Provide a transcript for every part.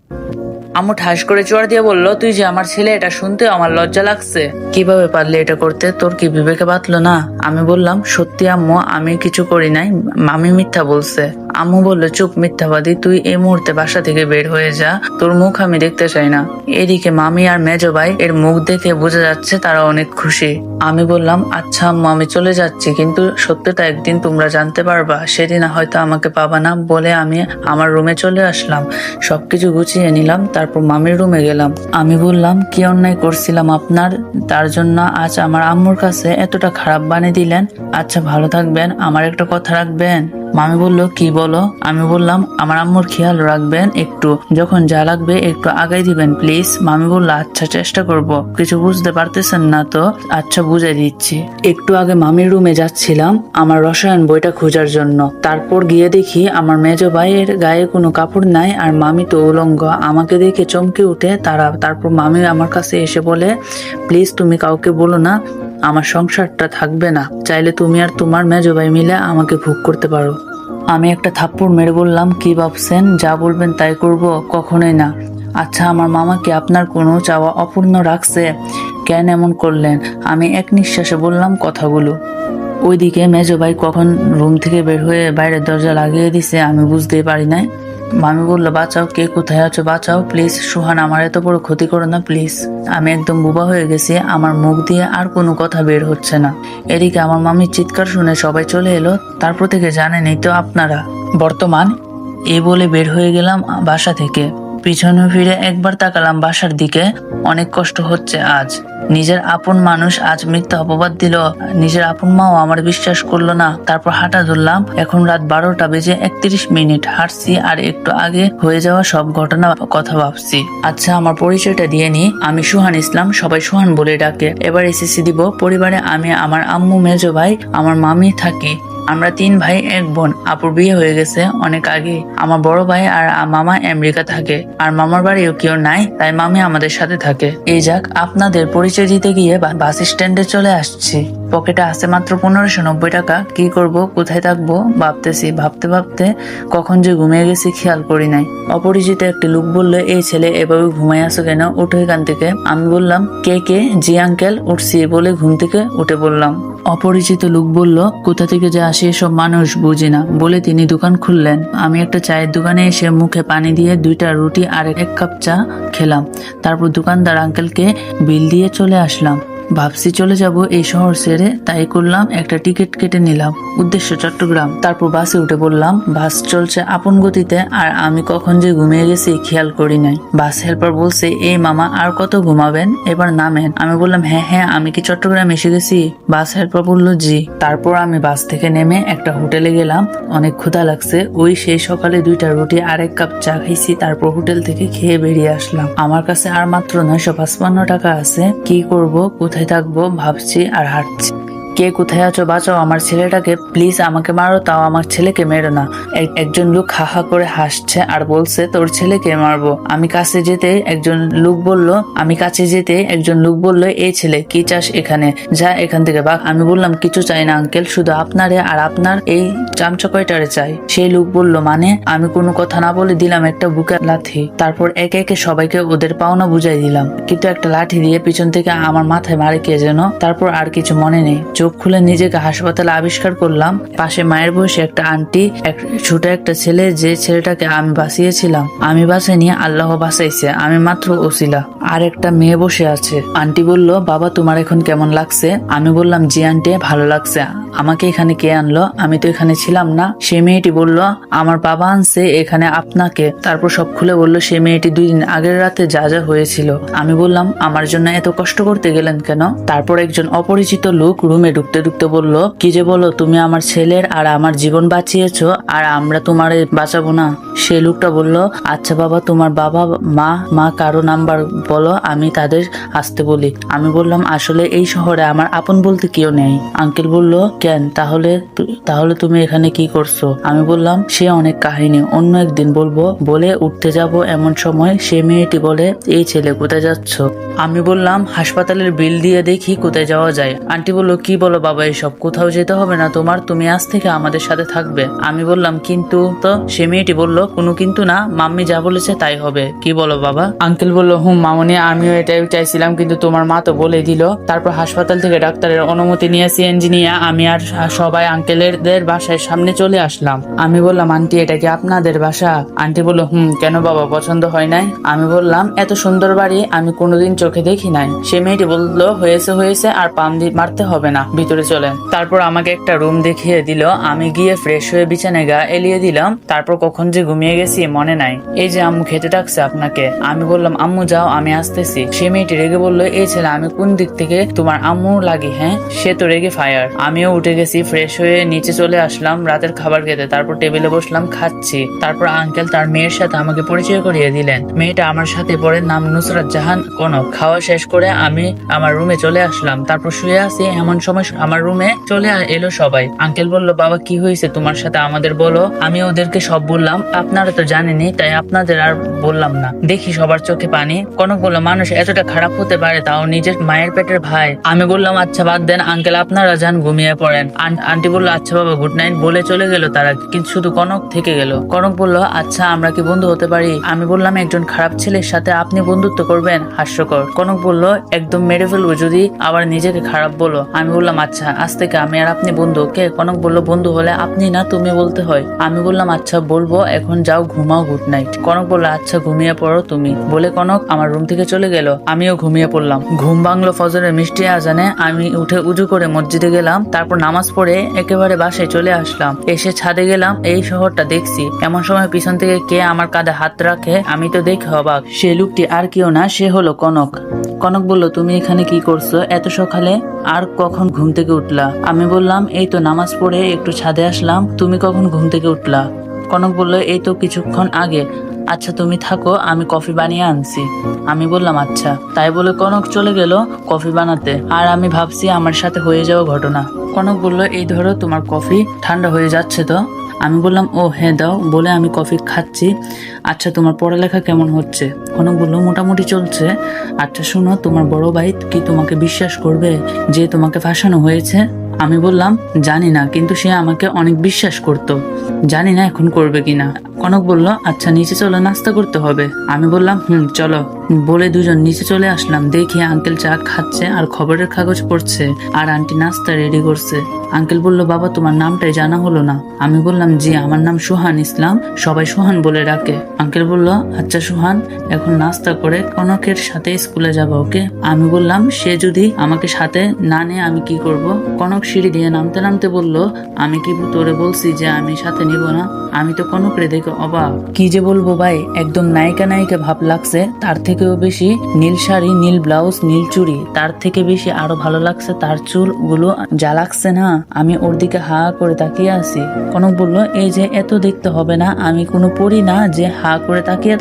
আম্মু ঠাস করে চড় দিয়ে বলল, তুই যে আমার ছেলে এটা শুনতে আমার লজ্জা লাগছে। কিভাবে পারলি এটা করতে? তোর কি বিবেকে বাতলো না? আমি বললাম, সত্যি আম্মু, আমি কিছু করি নাই, মামি মিথ্যা বলছে। আম্মু বললো, চুপ মিথ্যাবাদী, তুই এই মুহূর্তে বাসা থেকে বের হয়ে যা, তোর মুখ আমি দেখতে চাই না। এদিকে মামি আর মেজো ভাই এর মুখ দেখে বোঝা যাচ্ছে তারা অনেক খুশি। আমি বললাম, আচ্ছা আম্মু, আমি চলে যাচ্ছি, কিন্তু সত্যিটা একদিন তোমরা জানতে পারবা, সেদিন হয়তো আমাকে পাবা না। বলে আমি আমার রুমে চলে আসলাম, সবকিছু গুছিয়ে নিলাম, তারপর মামির রুমে গেলাম। আমি বললাম, কি অন্যায় করছিলাম আপনার, তার জন্য আজ আমার আম্মুর কাছে এতটা খারাপ বানিয়ে দিলেন। আচ্ছা ভালো থাকবেন, আমার একটা কথা রাখবেন। মামি বলল, কি বলো? আমি বললাম, আমার আম্মুর খেয়াল রাখবেন, একটু যখন যা লাগবে একটু আগাই দিবেন প্লিজ। মামি বলল, আচ্ছা চেষ্টা করব। কিছু বুঝতে পারতেছেন না তো? আচ্ছা বুঝাই দিচ্ছি। একটু আগে মামির রুমে যাচ্ছিলাম আমার রসায়ন বইটা খোঁজার জন্য, তারপর গিয়ে দেখি আমার মেজো ভাইয়ের গায়ে কোনো কাপড় নাই আর মামি তো উলঙ্গ। আমাকে দেখে চমকে উঠে তারপর মামি আমার কাছে এসে বলে, প্লিজ তুমি কাউকে বলো না, আমার সংসারটা থাকবে না, চাইলে তুমি আর তোমার মেজো ভাই মিলে আমাকে ভোগ করতে পারো। আমি একটা থাপ্পড় মেরে বললাম, কি ভাবছেন, যা বলবেন তাই করব? কখনোই না। আচ্ছা আমার মামা কি আপনার কোনো চাওয়া অপূর্ণ রাখছে? কেন এমন করলেন? আমি এক নিঃশ্বাসে বললাম কথাগুলো। ওইদিকে মেজো ভাই কখন রুম থেকে বের হয়ে বাইরের দরজা লাগিয়ে দিছে আমি বুঝতেই পারি নাই। মামি বললো, বাঁচাও, কে কোথায় আছো, বাঁচাও প্লিজ, সুহান আমার এত বড় ক্ষতি করো না প্লিজ। আমি একদম বোবা হয়ে গেছি, আমার মুখ দিয়ে আর কোনো কথা বের হচ্ছে না। এদিকে আমার মামির চিৎকার শুনে সবাই চলে এলো। তারপর থেকে জানেনই তো আপনারা বর্তমান। এই বলে বের হয়ে গেলাম বাসা থেকে। পিছনে ফিরে একবার তাকালাম বাসার দিকে। অনেক কষ্ট হচ্ছে আজ। নিজের আপন মানুষ আজ মিথ্যা অপবাদ দিল, নিজের আপন মাও আমার বিশ্বাস করলো না। তারপর হাঁটা ধরলাম, এখন রাত 12টা বেজে 31 মিনিট। হাঁটছি আর একটু আগে হয়ে যাওয়া সব ঘটনা কথা ভাবছি। আচ্ছা আমার পরিচয়টা দিয়ে নি, আমি সুহান ইসলাম, সবাই সুহান বলে ডাকে। এবার এসএসসি দিব। পরিবারে আমি, আমার আম্মু, মেজো ভাই, আমার মামি থাকি। আমরা 3 ভাই 1 বোন। আপুর বিয়ে হয়ে গেছে অনেক আগে। আমার বড় ভাই আর মামা আমেরিকা থাকে, আর মামার বাড়িও কেউ নাই, তাই মামি আমাদের সাথে থাকে। এই যাক, আপনাদের পরিচয় দিতে গিয়ে বাস স্ট্যান্ডে চলে আসছি। পকেটে আছে মাত্র 1590 টাকা। কি করব, কোথায় থাকবো ভাবতেছি। ভাবতে ভাবতে কখন যে ঘুমিয়ে গেছি খেয়াল করি নাই। অপরিচিত একটি লোক বললো, এই ছেলে এভাবে ঘুমাই আছো কেন, উঠো এখান থেকে। আমি বললাম, কে কে? জি আঙ্কেল, উঠছি বলে ঘুম থেকে উঠে বললাম। অপরিচিত লোক বলল, কোথা থেকে যে আসে এসব মানুষ বুঝি না, বলে তিনি দোকান খুললেন। আমি একটা চায়ের দোকানে এসে মুখে পানি দিয়ে 2টা রুটি আর 1 কাপ চা খেলাম। তারপর দোকানদার আঙ্কেলকে বিল দিয়ে চলে আসলাম। ভাবছি চলে যাব এই শহর ছেড়ে, তাই করলাম একটা টিকিট কেটে নিলাম, উদ্দেশ্য চট্টগ্রাম। তারপর বাসে উঠে বললাম। বাস চলছে আপন গতিতে, আর আমি কখন যে ঘুমিয়ে গেছি খেয়াল করি নাই। বাস হেল্পার বলছে, এই মামা আর কত ঘুমাবেন, এবার নামেন। আমি বললাম, হ্যাঁ হ্যাঁ, আমি কি চট্টগ্রাম এসে গেছি? বাস হেল্পার বলল, জি। তারপর আমি বাস থেকে নেমে একটা হোটেলে গেলাম। অনেক ক্ষুধা লাগছে, ওই সেই সকালে 2টা রুটি আর 1 কাপ চা খাইছি। তারপর হোটেল থেকে খেয়ে বেরিয়ে আসলাম। আমার কাছে আর মাত্র 955 টাকা আছে। কি করব, কোথায় থাকবো ভাবছি আর হাঁটছি। কে কোথায় আছো, বাঁচাও আমার ছেলেটাকে প্লিজ, আমাকে মারো, তাও আমার ছেলেকে মেরো না। একজন লোক হা হা করে হাসছে আর বলছে, তোর ছেলেকে মারবো? আমি কাছে যেতে একজন লোক বলল, এই ছেলে কি চাস এখানে, যা এখান থেকে ভাগ। আমি বললাম, কিছু চাই না আঙ্কেল, শুধু আপনারে আর আপনার এই চামচা কয়টারে চাই। সেই লোক বলল, মানে? আমি কোনো কথা না বলে দিলাম একটা বুকের লাথি। তারপর একে একে সবাইকে ওদের পাওনা বুঝাই দিলাম, কিন্তু একটা লাঠি দিয়ে পিছন থেকে আমার মাথায় মারে কে যেন। তারপর আর কিছু মনে নেই। চোখ খুলে নিজেকে হাসপাতালে আবিষ্কার করলাম। পাশে মায়ের বসে একটা আন্টি, ছোট একটা ছেলে, যে ছেলেটাকে আমি বাঁচিয়েছিলাম। আমি বাঁচাইনি, আল্লাহ বাঁচাইছে, আমি মাত্র ওসিলা। আর একটা মেয়ে বসে আছে। আন্টি বলল, বাবা তোমার এখন কেমন লাগছে? আমি বললাম, জি আন্টি, ভালো লাগছে। আমাকে এখানে কে আনলো? আমি তো এখানে ছিলাম না। সে মেয়েটি বলল, আমার বাবা আনছে এখানে আপনাকে। তারপর সব খুলে বলল সে মেয়েটি 2 দিন আগের রাতে যা যা হয়েছিল। আমি বললাম, আমার জন্য এত কষ্ট করতে গেলেন কেন? তারপর একজন অপরিচিত লোক রুমে ঢুকতে ঢুকতে বলল, কি যে বলো, তুমি আমার ছেলের আর আমার জীবন বাঁচিয়েছো, আর আমরা তোমার বাঁচাবো না? সে লোকটা বলল, আচ্ছা বাবা, তোমার বাবা মা কারো নাম্বার বলো, আমি তাদের আসতে বলি। আমি বললাম, আসলে এই শহরে আমার আপন বলতে কেউ নেই। আঙ্কেল বলল, কেন, তাহলে তুমি এখানে কি করছো? আমি বললাম, সে অনেক কাহিনী, অন্য একদিন বলবো। বলে উঠতে যাব এমন সময় সে মেয়েটি বলে, এই ছেলে কোথায় যাচ্ছ? আমি বললাম, হাসপাতালের বিল দিয়ে দেখি কোথায় যাওয়া যায়। আন্টি বলল, কি বলো বাবা এসব? কোথাও যেতে হবে না তোমার, তুমি আজ থেকে আমাদের সাথে থাকবে। আমি বললাম কিন্তু তো। সে মেয়েটি বলল কোনো কিন্তু না, মাম্মি যা বলেছে তাই হবে। কি বলো বাবা? আঙ্কেল বলল মামনি আমিও এটাই চাইছিলাম, কিন্তু তোমার মা তো বলে দিল। তারপর হাসপাতাল থেকে ডাক্তারের অনুমতি নিয়ে সিএনজি নিয়ে আমি আর সবাই আঙ্কেলের বাসায় সামনে চলে আসলাম। আমি বললাম আন্টি এটা কি আপনাদের বাসা? আন্টি বলল কেন বাবা পছন্দ হয় নাই? আমি বললাম এত সুন্দর বাড়ি আমি কোনোদিন চোখে দেখি নাই। সে মেয়েটি বলল হয়েছে হয়েছে, আর পাম মারতে হবে না, ভিতরে চলেন। তারপর আমাকে একটা রুম দেখিয়ে দিল। আমি গিয়ে ফ্রেশ হয়ে বিছানায় গা এলিয়ে দিলাম। তারপর কখন যে ঘুমিয়ে গেছি মনে নাই। এই যে আম্মু খেতে ডাকছে আপনাকে। আমি বললাম আম্মু যাও আমি আসতেছি। সে মেয়েটি রেগে বলল এই ছেলে আমি কোন দিক থেকে তোমার আম্মু লাগি? হ্যাঁ, সে তো রেগে ফায়ার। আমিও উঠে গেছি, ফ্রেশ হয়ে নিচে চলে আসলাম রাতের খাবার খেতে। তারপর টেবিলে বসলাম, খাচ্ছি। তারপর আঙ্কেল তার মেয়ের সাথে আমাকে পরিচয় করিয়ে দিলেন। মেয়েটা আমার সাথে পরে, নাম নুসরাত জাহান কনক। খাওয়া শেষ করে আমি আমার রুমে চলে আসলাম। তারপর শুয়ে আছি, এমন সময় আমার রুমে চলে এলো সবাই। আঙ্কেল বলল বাবা কি হয়েছে তোমার সাথে আমাদের বলো। আমি ওদেরকে সব বললাম। আপনারা তো জানেনই, তাই আপনাদের আর বললাম না। দেখি সবার চোখে পানি। কনক বলল মানুষ এতটা খারাপ হতে পারে, তাও নিজের মায়ের পেটের ভাই। আমি বললাম আচ্ছা বাদ দেন আঙ্কেল, আপনারা যান ঘুমিয়ে পড়েন। আন্টি বলল আচ্ছা বাবা গুড নাইট বলে চলে গেল তারা, কিন্তু শুধু কনক থেকে গেল। কনক বলল আচ্ছা আমরা কি বন্ধু হতে পারি? আমি বললাম একজন খারাপ ছেলের সাথে আপনি বন্ধুত্ব করবেন? হাস্যকর। কনক বলল একদম মেরে ফেলবো যদি আবার নিজেকে খারাপ বলো। আমি বললাম আচ্ছা আজ থেকে আমি আর আপনি বন্ধু, ওকে? কনক বলল বন্ধু হলে আপনি না তুমি বলতে হয়। আমি বললাম আচ্ছা বলবো, এখন যাও ঘুমাও, গুড নাইট। কনক বলল আচ্ছা ঘুমিয়ে পড়ো তুমি, বলে কনক আমার রুম থেকে চলে গেল। আমিও ঘুমিয়ে পড়লাম। ঘুম ভাঙলো ফজরের মিষ্টি আজানে। আমি উঠে উজু করে মসজিদে গেলাম। তারপর নামাজ পড়ে একেবারে বাসায় চলে আসলাম। এসে ছাদে গেলাম, এই শহরটা দেখছি। এমন সময় পিছন থেকে কে আমার কাঁধে হাত রাখে। আমি তো দেখে অবাক। সে লোকটি আর কেউ না, সে হলো কনক। কনক বলল তুমি এখানে কি করছো এত সকালে? আর কখন ঘুম থেকে উঠলা? আমি বললাম এই তো নামাজ পড়ে একটু ছাদে আসলাম। তুমি কখন ঘুম থেকে উঠলা? কনক বলল এই তো কিছুক্ষণ আগে। আচ্ছা তুমি থাকো, আমি কফি বানিয়ে আনছি। আমি বললাম আচ্ছা। তাই বলে কনক চলে গেল কফি বানাতে। আর আমি ভাবছি আমার সাথে হয়ে যাওয়া ঘটনা। কনক বলল এই ধরো তোমার কফি, ঠান্ডা হয়ে যাচ্ছে তো। আমি বললাম ও হ্যাঁ দাও, বলে আমি কফি খাচ্ছি। আচ্ছা তোমার পড়ালেখা কেমন হচ্ছে? কনক বলল মোটামুটি চলছে। আচ্ছা শুনো, তোমার বড় ভাই কি তোমাকে বিশ্বাস করবে যে তোমাকে ফাঁসানো হয়েছে? আমি বললাম জানি না, কিন্তু সে আমাকে অনেক বিশ্বাস করত। জানি না এখন করবে কিনা। কনক বলল আচ্ছা নিচে চলো, নাস্তা করতে হবে। আমি বললাম চলো। বলে দুজন নিচে চলে আসলাম। দেখি আঙ্কেল চা খাচ্ছে আর খবরের কাগজ পড়ছে, আর আন্টি নাস্তা রেডি করছে। আঙ্কেল বলল বাবা তোমার নামটাই জানা হলো না। আমি বললাম জি আমার নাম সুহান ইসলাম, সবাই সুহান বলে ডাকে। আঙ্কেল বলল আচ্ছা সুহান, এখন নাস্তা করে কনকের সাথে স্কুলে যাবো, ওকে? আমি বললাম সে যদি আমাকে সাথে না নেয় আমি কি করব? কনক সিঁড়ি দিয়ে নামতে নামতে বলল আমি কি তোরে বলছি যে আমি সাথে নিব না? আমি তো কনকরে দেখে অবাক। কি যে বলবো ভাই, একদম নায়িকা নায়িকা ভাব লাগছে। তার থেকেও বেশি নীল শাড়ি, নীল ব্লাউজ, নীল চুড়ি। তার থেকে বেশি আরো ভালো লাগছে তার চুল গুলো, যা লাগছে না। আমি ওর দিকে হা করে তাকিয়ে আছি। কনক বলল এই যে এত দেখতে হবে না, আমি কোনো পড়ি না যে হা করে তাকিয়ে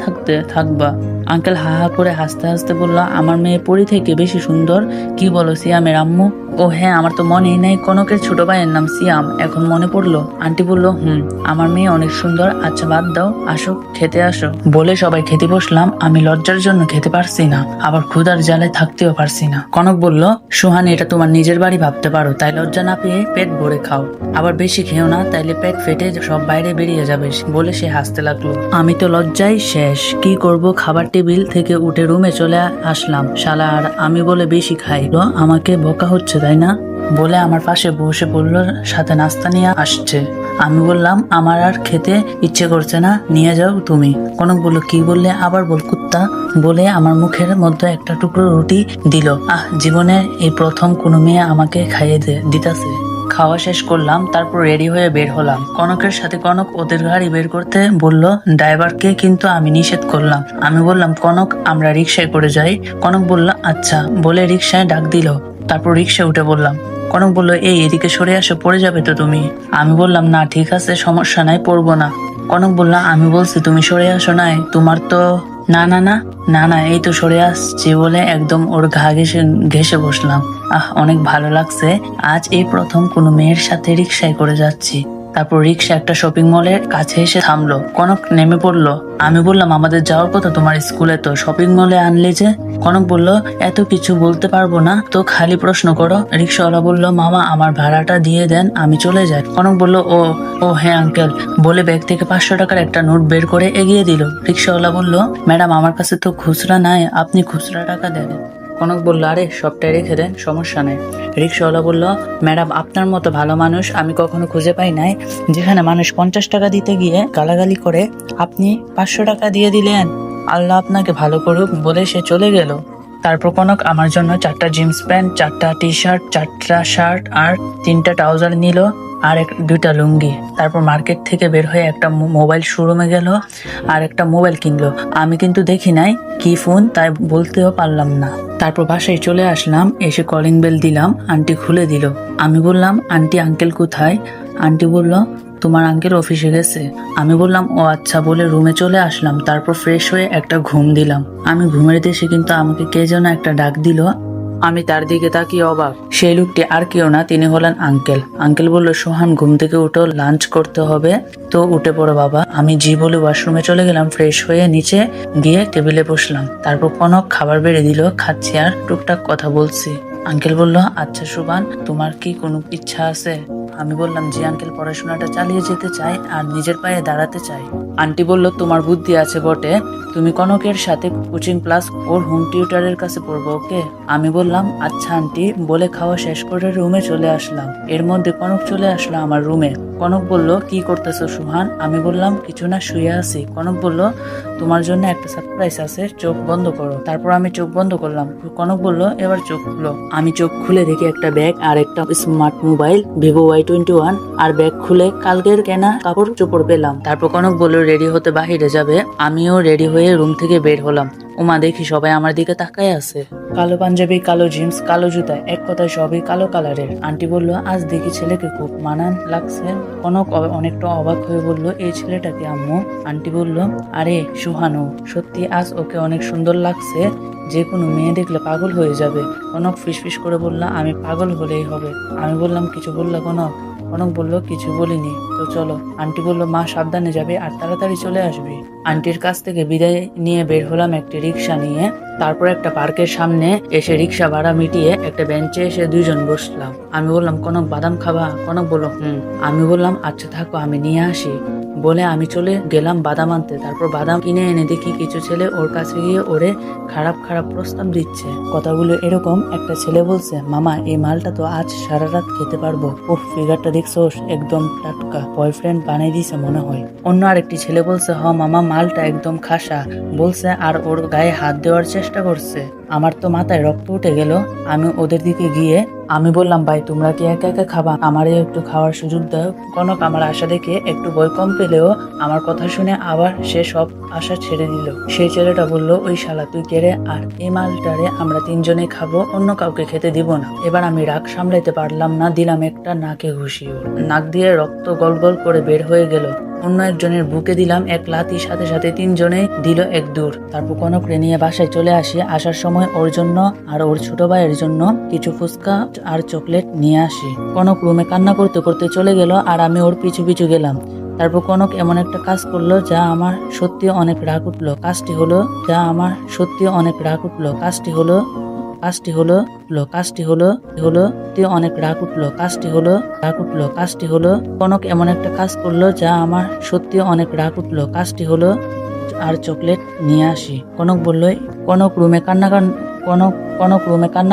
থাকবা। আঙ্কেল হা হা করে হাসতে হাসতে বলল আমার মেয়ে পরি থেকে বেশি সুন্দর। কি বলো সিয়ামের আম্মু? ও হ্যাঁ, আমার তো মনেই নাই কনকের ছোট ভাইয়ের নাম সিয়াম, এখন মনে পড়লো। আন্টি বলল আমার মেয়ে অনেক সুন্দর। আচ্ছা বাদ দাও, আসো খেতে আসো। বলে সবাই খেতে বসলাম। আমি লজ্জার জন্য খেতে পারছি না, আবার ক্ষুধার জ্বালায় থাকতেও পারছি না। কনক বলল সুহান এটা তোমার নিজের বাড়ি ভাবতে পারো, তাই লজ্জা না পেয়ে পেট ভরে খাও, আবার বেশি খেও না, তাইলে পেট ফেটে সব বাইরে বেরিয়ে যাবে। বলে সে হাসতে লাগলো। আমি তো লজ্জায় শেষ। কি করব, খাবার টেবিল থেকে উঠে রুমে চলে আসলাম। শালা আর আমি বলে বেশি খাই, আমাকে বকা হচ্ছে তাই না? বলে আমার পাশে বসে বলল সাথে নাস্তা নিয়ে আসছে। আমি বললাম আমার আর খেতে ইচ্ছে করছে না, নিয়ে যাও তুমি। কনক বলল কি বললে আবার বল কুত্তা। বলে আমার মুখের মধ্যে একটা টুকরো রুটি দিল। জীবনে এই প্রথম কোনো মেয়ে আমাকে খাইয়ে দিতেছে। খাওয়া শেষ করলাম, তারপর রেডি হয়ে বের হলাম। কনকের সাথে কনক ওদের গাড়ি বের করতে বলল, ড্রাইভারকে কিন্তু আমি নিষেধ করলাম। আমি বললাম কনক আমরা রিক্সায় করে যাই। কনক বলল আচ্ছা, বলে রিক্সায় ডাক দিল। তারপর রিক্সায় উঠে বললাম। কনক বলল এদিকে সরে আসো, পড়ে যাবে তো তুমি। আমি বললাম না ঠিক আছে, সমস্যা নাই, পড়বো না। কনক বলল আমি বলছি তুমি সরে আসো নাই, তোমার তো না না না না না এই তো সরে আসছি। বলে একদম ওর ঘা ঘেসে বসলাম। অনেক ভালো লাগছে, আজ এই প্রথম কোনো মেয়ের সাথে রিক্সায় করে যাচ্ছি। তারপর রিক্সা একটা শপিং মলের কাছে এসে থামলো। কনক নেমে পড়লো। আমি বললাম আমাদের যাওয়ার কথা, তোমার স্কুলে তো শপিং মলে আনলে যে? কনক বলল এত কিছু বলতে পারবো না তো, খালি প্রশ্ন করো। রিক্সাওয়ালা বলল মামা আমার ভাড়াটা দিয়ে দেন, আমি চলে যাই। কনক বলল ও ও হ্যাঁ আঙ্কেল বলে ব্যাগ থেকে 500 টাকার একটা নোট বের করে এগিয়ে দিল। রিক্সাওয়ালা বলল ম্যাডাম আমার কাছে তো খুচরা নাই, আপনি খুচরা টাকা দেন। কনক বলল আরে সবটাই রেখে দেন, সমস্যা নেই। রিক্সাওয়ালা বলল ম্যাডাম আপনার মতো ভালো মানুষ আমি কখনো খুঁজে পাই নাই, যেখানে মানুষ 50 টাকা দিতে গিয়ে গালাগালি করে আপনি 500 টাকা দিয়ে দিলেন, আল্লাহ আপনাকে ভালো করুক বলে সে চলে গেল। তারপর কনক আমার জন্য 4টা জিন্স প্যান্ট, 4টা টি শার্ট, 4টা শার্ট আর 3টা ট্রাউজার নিল আর 2টা লুঙ্গি। তারপর মার্কেট থেকে বের হয়ে একটা মোবাইল শোরুমে গেল আর একটা মোবাইল কিনলো। আমি কিন্তু দেখি নাই কি ফোন, তাই বলতেও পারলাম না। তারপর বাসায় চলে আসলাম, এসে কলিং বেল দিলাম, আন্টি খুলে দিল। আমি বললাম আন্টি আঙ্কেল কোথায়? আন্টি বলল তোমার আঙ্কেল অফিসে গেছে। আমি বললাম ও আচ্ছা বলে রুমে চলে আসলাম। তারপর ফ্রেশ হয়ে একটা ঘুম দিলাম। আমি ঘুমের দেশে কিন্তু আমাকে কে যেন একটা ডাক দিল। আমি তার দিকে তাকিয়ে অবাক। সেই লোকটি আর কেউ না, তিনি হলেন আঙ্কেল। আঙ্কেল বলল সোহান ঘুম থেকে উঠো, লাঞ্চ করতে হবে, তো উঠে পড়ো বাবা। আমি জি বলে ওয়াশরুমে চলে গেলাম। ফ্রেশ হয়ে নিচে গিয়ে টেবিলে বসলাম। তারপর কনক খাবার বেড়ে দিল, খাচ্ছি আর টুকটাক কথা বলছি। আঙ্কেল বলল আচ্ছা সুবান তোমার কি কোনো ইচ্ছা আছে? আমি বললাম জি আঙ্কেল, পড়াশোনাটা চালিয়ে যেতে চাই আর নিজের পায়ে দাঁড়াতে চাই। আন্টি বলল তোমার বুদ্ধি আছে বটে, তুমি কনকের সাথে কোচিং ক্লাস ওর হোম টিউটারের কাছে পড়বো ওকে? আমি বললাম আচ্ছা আন্টি বলে খাওয়া শেষ করে রুমে চলে আসলাম। এর মধ্যে কনক চলে আসলো আমার রুমে। কনক বলল কি করতেছো সুহান? আমি বললাম কিছু না, শুয়ে আছি। কনক বলল তোমার জন্য একটা সারপ্রাইজ আছে, চোখ বন্ধ করো। তারপর আমি চোখ বন্ধ করলাম। কনক বলল এবার চোখ খুলো। আমি চোখ খুলে দেখি একটা ব্যাগ আর একটা স্মার্ট মোবাইল ভিভো Y21 আর ব্যাগ খুলে কালকের কেনা কাপড় চোপড় পেলাম। তারপর কনক বলল রেডি হতে বাহিরে যাবে। আমিও রেডি হয়ে রুম থেকে বের হলাম। ওমা দেখি সবাই আমার দিকে তাকায় আছে। কালো পাঞ্জাবি, কালো জিন্স, কালো জুতা, এক কথায় সবই কালো কালারের। আন্টি বলল আজ দেখি ছেলেকে খুব মানান লাগছে। কনক অনেকটা অবাক হয়ে বলল এই ছেলেটাকে আম্মু? আন্টি বলল আরে সুহানু, সত্যি আজ ওকে অনেক সুন্দর লাগছে, যে কোনো মেয়ে দেখলে পাগল হয়ে যাবে। কনক ফিসফিস করে বলল আমি পাগল হলেই হবে। আমি বললাম কিছু বললা কনক? কনক বলল কিছু বলিনি, তো চলো। আন্টি বলল মা সাবধানে যাবে আর তাড়াতাড়ি চলে আসবি। আন্টির কাছ থেকে বিদায় নিয়ে বের হলাম একটি রিক্সা নিয়ে। তারপর একটা পার্কের সামনে এসে রিক্সা ভাড়া মিটিয়ে একটা বেঞ্চে এসে 2জন বসলাম। আমি বললাম কনক বাদাম খাবা? কনক বলল আমি বললাম আচ্ছা থাকো আমি নিয়ে আসি বলে আমি চলে গেলাম বাদাম আনতে। তারপর বাদাম কিনে এনে দেখি কিছু ছেলে ওর কাছে গিয়ে ওরে খারাপ খারাপ প্রস্তাব দিচ্ছে। কথাগুলো এরকম, একটা ছেলে বলছে মামা এই মালটা তো আজ সারা রাত খেতে পারবো, ওহ ফিগারটা দেখছোস একদম টাটকা, বয়ফ্রেন্ড বানিয়ে দিছে মনে হয়। অন্য আরেকটি ছেলে বলছে হ মামা মালটা একদম খাসা বলছে আর ওর গায়ে হাত দেওয়ার চেষ্টা করছে। আমার তো মাথায় রক্ত উঠে গেল। আমি ওদের দিকে গিয়ে আমি বললাম ভাই তোমরা কি একা একা খাবা, আমারও একটু খাওয়ার সুযোগ দাও। কনক আমার আশা দেখে একটু ভয় কম পেলেও আমার কথা শুনে আবার সে সব আশা ছেড়ে দিল। সেই ছেলেটা বলল ওই শালা তুই কেড়ে, আর এই মালটারে আমরা 3জনে খাবো, অন্য কাউকে খেতে দিব না। এবার আমি রাগ সামলাইতে পারলাম না, দিলাম একটা নাকে ঘুষি। নাক দিয়ে রক্ত গল গল করে বের হয়ে গেল। অন্য একজনের বুকে দিলাম এক লাথি, সাথে সাথে 3জনে দিল এক দৌড়। তারপর কনকরে নিয়ে বাসায় চলে আসি। আসার সময় ওর জন্য আর ওর ছোট ভাইয়ের জন্য কিছু ফুচকা আর চকলেট নিয়ে আসি। কনক রুমে কান্না করতে করতে চলে গেল আর আমি ওর পিছু পিছু গেলাম। তারপর কনক এমন একটা কাজ করলো যা আমার সত্যি অনেক রাগ উঠলো। কাজটি হলো অনেক রাগ উঠলো। কাজটি হলো কনক এমন একটা কাজ করলো যা আমার সত্যি অনেক রাগ উঠলো। কাজটি হলো আর চকলেট নিয়ে আসি। কনক রুমে কান্না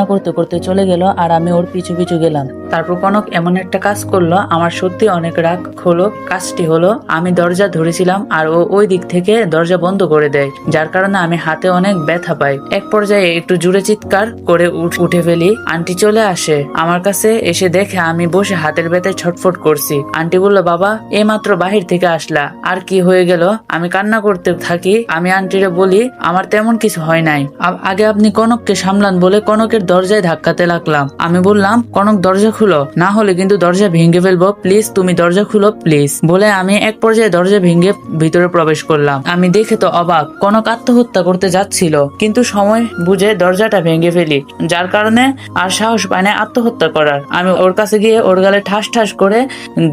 করতে করতে চলে গেল আর আমি ওর পিছু পিছু গেলাম। তারপর কনক এমন একটা কাজ করলো আমার সত্যি অনেক রাগ হলো। কাজটি হলো আমি দরজা ধরেছিলাম আর ও ওই দিক থেকে দরজা বন্ধ করে দেয়, যার কারণে আমি হাতে অনেক ব্যথা পাই। এক পর্যায়ে একটু জোরে চিৎকার করে উঠে ফেলি। আন্টি চলে আসে আমার কাছে, এসে দেখে আমি বসে হাতের ব্যথায় ছটফট করছি। আন্টি বলল বাবা এইমাত্র বাহির থেকে আসলা, আর কি হয়ে গেল? আমি কান্না করতে থাকি। আমি আন্টিরে বলি আমার তেমন কিছু হয় নাই, আগে আপনি কনককে সামলান সন্তান বলে কনকের দরজায় ধাক্কাতে লাগলাম। আমি বললাম, কনক দরজা খুলো, না হলে কিন্তু দরজা ভেঙে ফেলবো, প্লিজ তুমি দরজা খুলো প্লিজ। বলে আমি এক পর্যায়ে দরজা ভেঙে ভিতরে প্রবেশ করলাম। আমি দেখে তো অবাক, কনক আত্মহত্যা করতে যাচ্ছিল, কিন্তু সময় বুঝে দরজাটা ভেঙে ফেলি, যার কারণে আর সাহস পায় না আত্মহত্যা করার। আমি ওর কাছে গিয়ে ওর গালে ঠাস ঠাস করে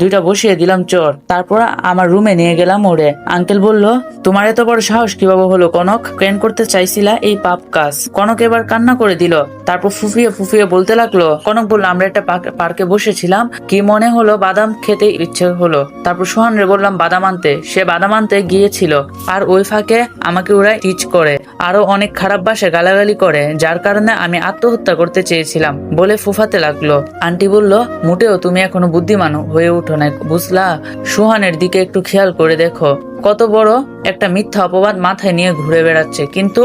দুইটা বসিয়ে দিলাম চোর। তারপর আমার রুমে নিয়ে গেলাম ওরে। আঙ্কেল বলল, তোমার এত বড় সাহস কিভাবে হলো কনক? কেন করতে চাইছিলা এই পাপ কাজ? কনক এবার কান্না করে দিল। তারপর ফুফিয়ে ফুফিয়ে বলতে লাগলো। কনক বললো, আমরা একটা পার্কে বসেছিলাম, কি মনে হলো বাদাম খেতে ইচ্ছে হলো। তারপর সোহান রে বললাম বাদাম আনতে, সে বাদাম আনতে গিয়েছিল, আর ওই ফাঁকে আমাকে ওরা টিচ করে, আরো অনেক খারাপ ভাষায় গালাগালি করে, যার কারণে আমি আত্মহত্যা করতে চেয়েছিলাম বলে ফুফাতে লাগলো। আন্টি বলল, মোটেও তুমি এখনো বুদ্ধিমান হয়ে উঠো না, বুঝলা? সোহানের দিকে একটু খেয়াল করে দেখো, কত বড় একটা মিথ্যা অপবাদ মাথায় নিয়ে ঘুরে বেড়াচ্ছে, কিন্তু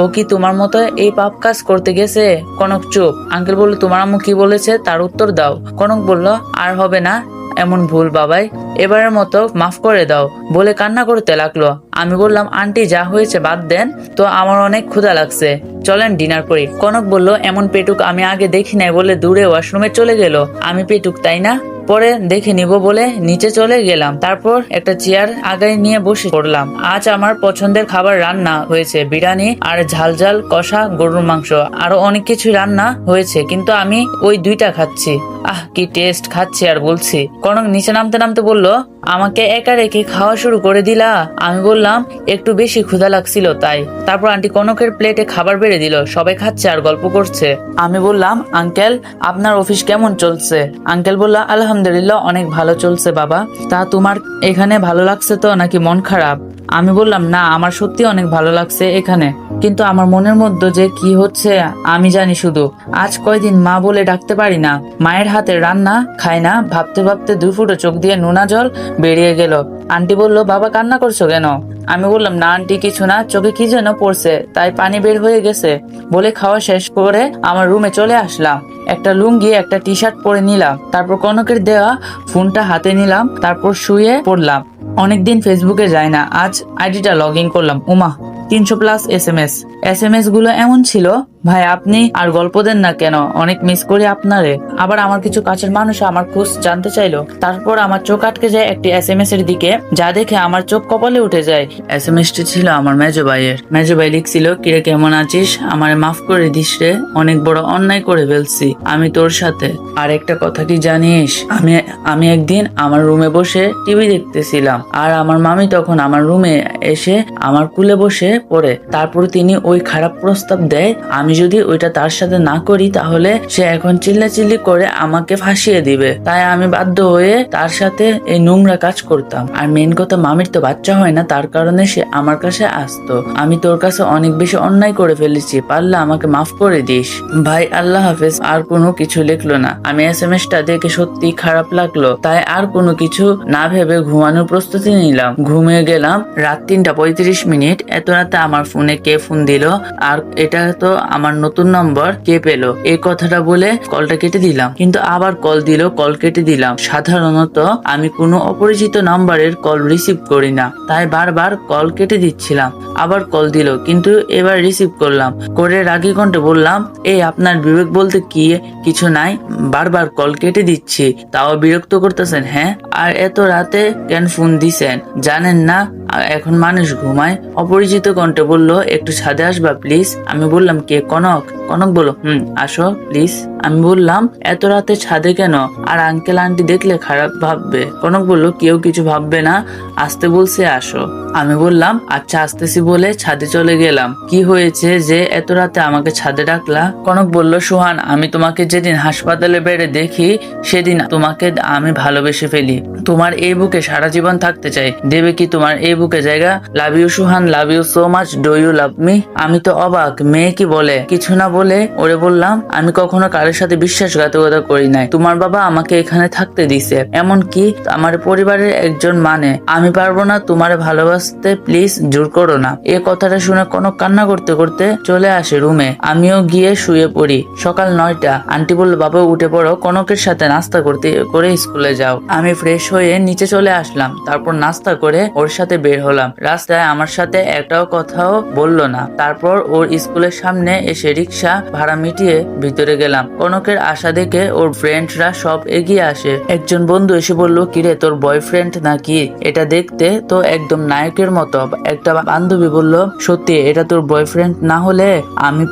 ও কি তোমার মতো এই পাপ কাজ করতে গেছে? কনক চুপ। আঙ্কেল বলল, তোমার আম্মু কি বলেছে তার উত্তর দাও। কনক বলল, আর হবে না এমন ভুল বাবাই, এবারের মতো মাফ করে দাও বলে কান্না করতে লাগলো। আমি বললাম, আন্টি যা হয়েছে বাদ দেন তো, আমার অনেক ক্ষুধা লাগছে, চলেন ডিনার করি। কনক বলল, এমন পেটুক আমি আগে দেখি নাই বলে দূরে ওয়াশরুমে চলে গেল। আমি পেটুক তাই না, পরে দেখে নিব বলে নিচে চলে গেলাম। তারপর একটা চেয়ার আগায় নিয়ে বসে পড়লাম। আজ আমার পছন্দের খাবার রান্না হয়েছে, বিরিয়ানি আর ঝাল ঝাল কষা গরুর মাংস, আরো অনেক কিছু রান্না হয়েছে, কিন্তু আমি ওই দুইটা খাচ্ছি। আহ কি টেস্ট, খাচ্ছি আর বলছি। কনক নিচে নামতে নামতে বলল, আমাকে একা রেখে খাওয়া শুরু করে দিলা? আমি বললাম, একটু বেশি ক্ষুধা লাগছিল তাই। তারপর আন্টি কনকের প্লেটে খাবার বেড়ে দিল, সবাই খাচ্ছে আর গল্প করছে। আমি বললাম, আঙ্কেল আপনার অফিস কেমন চলছে? আঙ্কেল বলল, আলহামদুলিল্লাহ অনেক ভালো চলছে বাবা। তা তোমার এখানে ভালো লাগছে তো নাকি মন খারাপ? আমি বললাম, না আমার সত্যি অনেক ভালো লাগছে এখানে, কিন্তু আমার মনের মধ্যে যে কি হচ্ছে আমি জানি শুধু। আজ কয়দিন মা বলে ডাকতে পারি না, মায়ের হাতে রান্না খাই না, ভাবতে ভাবতে 2 ফুটো চোখ দিয়ে নোনা জল বেরিয়ে গেল। আন্টি বলল, বাবা কান্না করছো কেন? আমি বললাম, না আন্টি কিছু না, চোখে কি যেন পড়ছে তাই পানি বের হয়ে গেছে বলে খাওয়া শেষ করে আমার রুমে চলে আসলাম। একটা লুঙ্গি একটা টি শার্ট পরে নিলাম, তারপর কনকের দেওয়া ফোনটা হাতে নিলাম, তারপর শুয়ে পড়লাম। অনেকদিন ফেসবুকে যাই না, আজ আইডিটা লগ ইন করলাম। উমা 300+ এসএমএস গুলো এমন ছিল, ভাই আপনি আর গল্প দেন না কেন, অনেক মিস করি আপনারে। আবার আমার কিছু কাছের মানুষ আমার খোঁজ জানতে চাইলো। তারপর আমার চোখ আটকে যায় একটি এসএমএস এর দিকে, যা দেখে আমার চোখ কপালে উঠে যায়। এসএমএসটি ছিল আমার মেজো ভাইয়ের। মেজো ভাই লিখছিল, কিরে কেমন আছিস, আমারে মাফ করে দিস রে, অনেক বড় অন্যায় করে ফেলছি আমি তোর সাথে। আর একটা কথা কি জানিস, আমি একদিন আমার রুমে বসে টিভি দেখতেছিলাম, আর আমার মামি তখন আমার রুমে এসে আমার কুলে বসে পড়ে। তারপর তিনি ওই খারাপ প্রস্তাব দেয়, আমি যদি ওইটা তার সাথে না করি তাহলে সে এখন চিল্লাচিল্লি করে আমাকে ফাঁসিয়ে দিবে। তাই আমি বাধ্য হয়ে তার সাথে এই নোংরা কাজ করতাম। আর মেন কথা, মামির তো বাচ্চা হয় না, তার কারণে সে আমার কাছে আসতো। আমি তোর কাছে অনেক বেশি অন্যায় করে ফেলেছি, পারলে আমাকে মাফ করে দিস ভাই, আল্লাহ হাফেজ। আর কোনো কিছু লিখলো না। আমি এসএমএসটা দেখে সত্যি খারাপ লাগলো, তাই আর কোনো কিছু না ভেবে ঘুমানোর প্রস্তুতি নিলাম। ঘুমিয়ে গেলাম রাত 3:35। এত রাতে আমার ফোনে কে ফোন দিল, আর এটা তো আমার নতুন নম্বর, কে পেলো? এই কথাটা বলে কলটা কেটে দিলাম, কিন্তু আবার কল দিল, কল কেটে দিলাম। সাধারণত আমি কোনো অপরিচিত নাম্বারের কল রিসিভ করি না, তাই বারবার কল কেটে দিচ্ছিলাম। আবার কল দিল, কিন্তু এবার রিসিভ করলাম। করে রাগী কণ্ঠে বললাম, এই আপনার বিবেক বলতে কি কিছু নাই, বারবার কল কেটে দিচ্ছি তাও বিরক্ত করতেছেন? হ্যাঁ, আর এত রাতে কেন ফোন দিছেন, জানেন না এখন মানুষ ঘুমায়? অপরিচিত কণ্ঠে বলল, একটু ছাদে আসবা প্লিজ। আমি বললাম, কে? কনক। কনক বলল, আসো প্লিজ। আমি বললাম, এত রাতে ছাদে কেন? আর আঙ্কেল আন্টি দেখলে খারাপ ভাববে। কনক বলল, কেউ কিছু ভাববে না, আসতে বলছে আসো। আমি বললাম, আচ্ছা আসতেছি বলে ছাদে চলে গেলাম। কি হয়েছে যে এত রাতে আমাকে ছাদে ডাকলা? কনক বলল, সোহান, আমি তোমাকে যেদিন হাসপাতালে বেড়ে দেখি সেদিন তোমাকে আমি ভালোবেসে ফেলি, তোমার এই বুকে সারা জীবন থাকতে চাই। দেবে কি তোমার এই বুকে জায়গা? Love you Sohan, love you so much, do you love me? আমি তো অবাক, মেয়ে কি বলে? কিছু না বলে ওরে বললাম, আমি কখনো কারোর সাথে বিশ্বাসঘাতকতা করি নাই, তোমার বাবা আমাকে এখানে থাকতে দিছে, এমনকি আমার পরিবারের একজন মানে, আমি পারবো না তোমারে ভালোবাসতে, প্লিজ জোর করো না। এ কথাটা শুনে কনক কান্না করতে করতে চলে আসে রুমে। আমিও গিয়ে শুয়ে পড়ি। সকাল 9টা। আন্টি বলল, বাবা উঠে পড়ো, কনকের সাথে নাস্তা করে স্কুলে যাও। আমি ফ্রেশ হয়ে নিচে চলে আসলাম, তারপর নাস্তা করে ওর সাথে বের হলাম। রাস্তায় আমার সাথে একটাও কথাও বললো না। তারপর ওর স্কুলের সামনে এসে রিক্সা রিক্সা ভাড়া মিটিয়ে ভিতরে গেলাম। কনকের আশা দেখে ওর ফ্রেন্ডরা সব এগিয়ে আসে। একজন বন্ধু এসে বলল, কিরে তোর বয়ফ্রেন্ড নাকি? এটা দেখতে তো একদম নায়কের মতো। একটা বান্ধবী বলল, সত্যি এটা তোর বয়ফ্রেন্ড না হলে আমি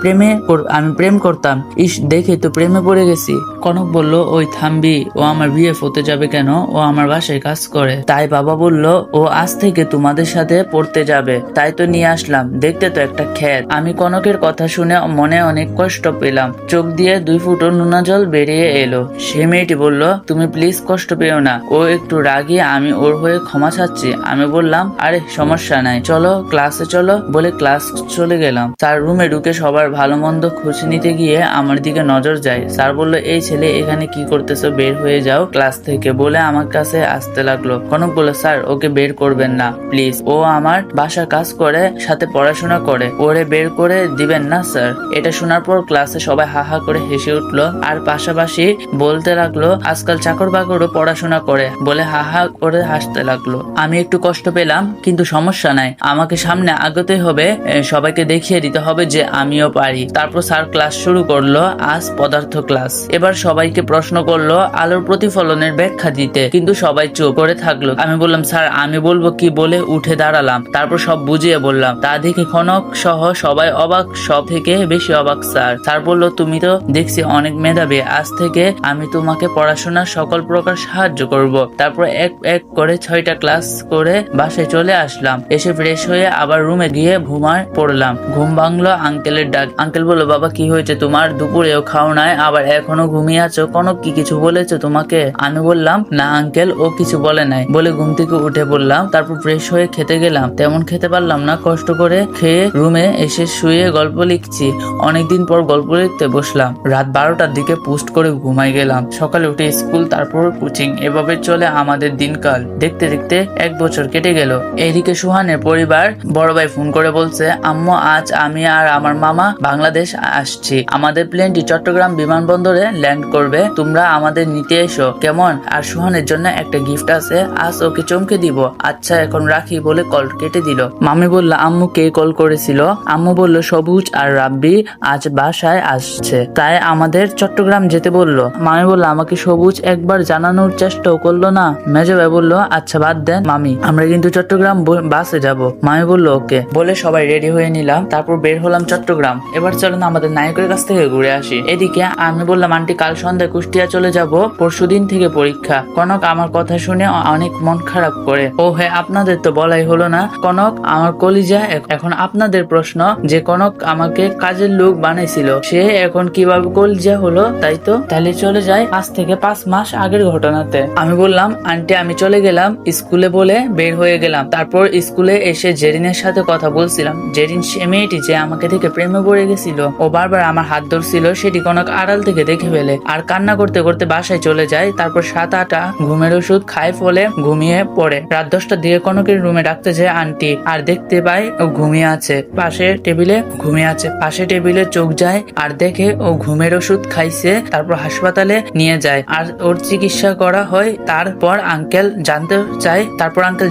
প্রেম করতাম। ইস, দেখে তো প্রেমে পড়ে গেছি। কনক বলল, ওই থামবি, ও আমার বিয়ে হতে যাবে কেন? ও আমার বাসায় কাজ করে। তাই বাবা বলল ও আজ থেকে তোমাদের সাথে পড়তে যাবে, তাই তো নিয়ে আসলাম। দেখতে তো একটা খ্যাত। আমি কনকের কথা শুনে মনে অনেক কষ্ট পেলাম। চোখ দিয়ে 2 ফুটো নোনা জল বেরিয়ে এলো। সে মেয়েটি বলল, তুমি প্লিজ কষ্ট পেও না, ও একটু রাগী, আমি ওর হয়ে ক্ষমা চাচ্ছি। আমি বললাম, আরে সমস্যা নাই, চলো ক্লাসে চলো। বলে ক্লাস চলে গেলাম। স্যার রুমে ঢুকে সবার ভালো মন্দ খোঁজ নিতে গিয়ে আমার দিকে নজর যায়। স্যার বলল, এই ছেলে এখানে কি করতেছো, বের হয়ে যাও ক্লাস থেকে, বলে আমার কাছে আসতে লাগলো। কনক বলল, স্যার ওকে বের করবেন না প্লিজ, ও আমার বাসা কাজ করে, সাথে পড়াশোনা করে, ওরে বের করে দিবেন না স্যার। এটা শোনার পর ক্লাসে সবাই হাহা করে হেসে উঠলো, আর পাশাপাশি বলতে লাগলো, আজকাল চাকর বাকরও পড়াশোনা করে, বলে হাহা করে হাসতে লাগলো। আমি একটু কষ্ট পেলাম, কিন্তু সমস্যা নাই, আমাকে সামনে আগতে হবে, সবাইকে দেখিয়ে দিতে হবে যে আমিও পারি। তারপর স্যার ক্লাস শুরু করলো। আজ পদার্থ ক্লাস। এবার সবাইকে প্রশ্ন করলো আলোর প্রতিফলনের ব্যাখ্যা দিতে, কিন্তু সবাই চুপ করে থাকলো। আমি বললাম, স্যার আমি বলবো কি, বলে উঠে দাঁড়ালাম। তারপর সব বুঝিয়ে বললাম। তা দেখে কনক সহ সবাই অবাক, সব থেকে বেশি অবাক স্যার। স্যার বলল, তুমি তো দেখছি অনেক মেধাবী, আজ থেকে আমি তোমাকে পড়াশোনার সকল প্রকার সাহায্য করব। তারপর এক এক করে 6টা ক্লাস করে বাসায় চলে আসলাম। এসে ফ্রেশ হয়ে আবার রুমে গিয়ে ঘুমায় পড়লাম। ঘুম ভাঙলো আঙ্কেলের ডাক। আঙ্কেল বলল, বাবা কি হয়েছে তোমার? দুপুরেও খাও নাই, আবার এখনো ঘুমিয়ে আছো? কনক কি কিছু বলেছো তোমাকে? আমি বললাম, না আঙ্কেল, ও কিছু বলে নাই, বলে ঘুম থেকে উঠে পড়লাম। তারপর ফ্রেশ হয়ে খেতে গেলাম। তেমন খেতে পারলাম না, কষ্ট করে খেয়ে রুমে এসে শুয়ে গল্প লিখছি। অনেকদিন পর গল্প লিখতে বসলাম। রাত 12টার দিকে পোস্ট করে ঘুমাই গেলাম। সকালে উঠে স্কুল, তারপর কোচিং, এভাবে চলে আমাদের দিনকাল। দেখতে দেখতে 1 বছর কেটে গেল। এদিকে সুহানের পরিবার বড় ভাই ফোন করে বলছে, আম্মু আজ আমি আর আমার মামা বাংলাদেশ আসছি, আমাদের প্লেনটি চট্টগ্রাম বিমানবন্দরে ল্যান্ড করবে, তোমরা আমাদের নিতে এসো কেমন? আর সুহানের জন্য একটা গিফট আছে, আজ ওকে চমকে দিব। আচ্ছা এখন রাখি, বলে কল কেটে দিল। মামি বলল, আম্মু কে কল করেছিল? আম্মু বলল, সবুজ আর রাব্বি আজ বাসায় আসছে, তাই আমাদের চট্টগ্রাম যেতে বলল। মামি বলল, আমাকে সবুজ একবার জানানোর চেষ্টাও করলো না? মেজো ভাই বলল, আচ্ছা বাদ দেন মামি, আমরা কিন্তু চট্টগ্রাম বাসে যাব। মামি বলল, ওকে, বলে সবাই রেডি হয়ে নিলাম। তারপর বের হলাম চট্টগ্রাম। এবার চলো না আমাদের নায়কের কাছ থেকে ঘুরে আসি। এদিকে আমি বললাম, আন্টি কাল সন্ধ্যায় কুষ্টিয়া চলে যাব, পরশুদিন থেকে পরীক্ষা। কনক আমার কথা শুনে অনেক মন খারাপ করে। ও হ্যাঁ, আপনাদের তো বলাই হলো না। কনক আমার কলিজা। এখন আপনাদের প্রশ্ন যে কনক আমাকে কাজের লোক বানাইছিল, সে এখন কিভাবে কলিজা হলো? তাই তো, তাহলে চলে যায় 5 থেকে 5 মাস আগের ঘটনাতে। আমি বললাম, আন্টি আমি চলে গেলাম স্কুলে, বলে বের হয়ে গেলাম। তারপর স্কুলে এসে জেরিনের সাথে কথা বলছিলাম। জেরিন সে মেয়েটি যে আমাকে দেখে প্রেমে পড়ে গেছিল, ও বারবার আমার হাত ধরছিল, সেটি কনক আড়াল থেকে দেখে ফেলে আর কান্না করতে করতে বাসায় চলে যায়। তারপর 7-8টা ঘুমের ওষুধ খায়, ফলে ঘুমিয়ে পড়ে। রাত 10টার দিকে কনকের রুমে ডাকতে যায় আন্টি, আর দেখতে পাই ও ঘুমিয়ে আছে, পাশে টেবিলে ঘুমিয়ে আছে। পাশে টেবিলে চোখ যায় আর দেখে ও ঘুমের ওষুধ খাইছে। তারপর হাসপাতালে নিয়ে যায় আর ওর চিকিৎসা করা হয়। তারপর আঙ্কেল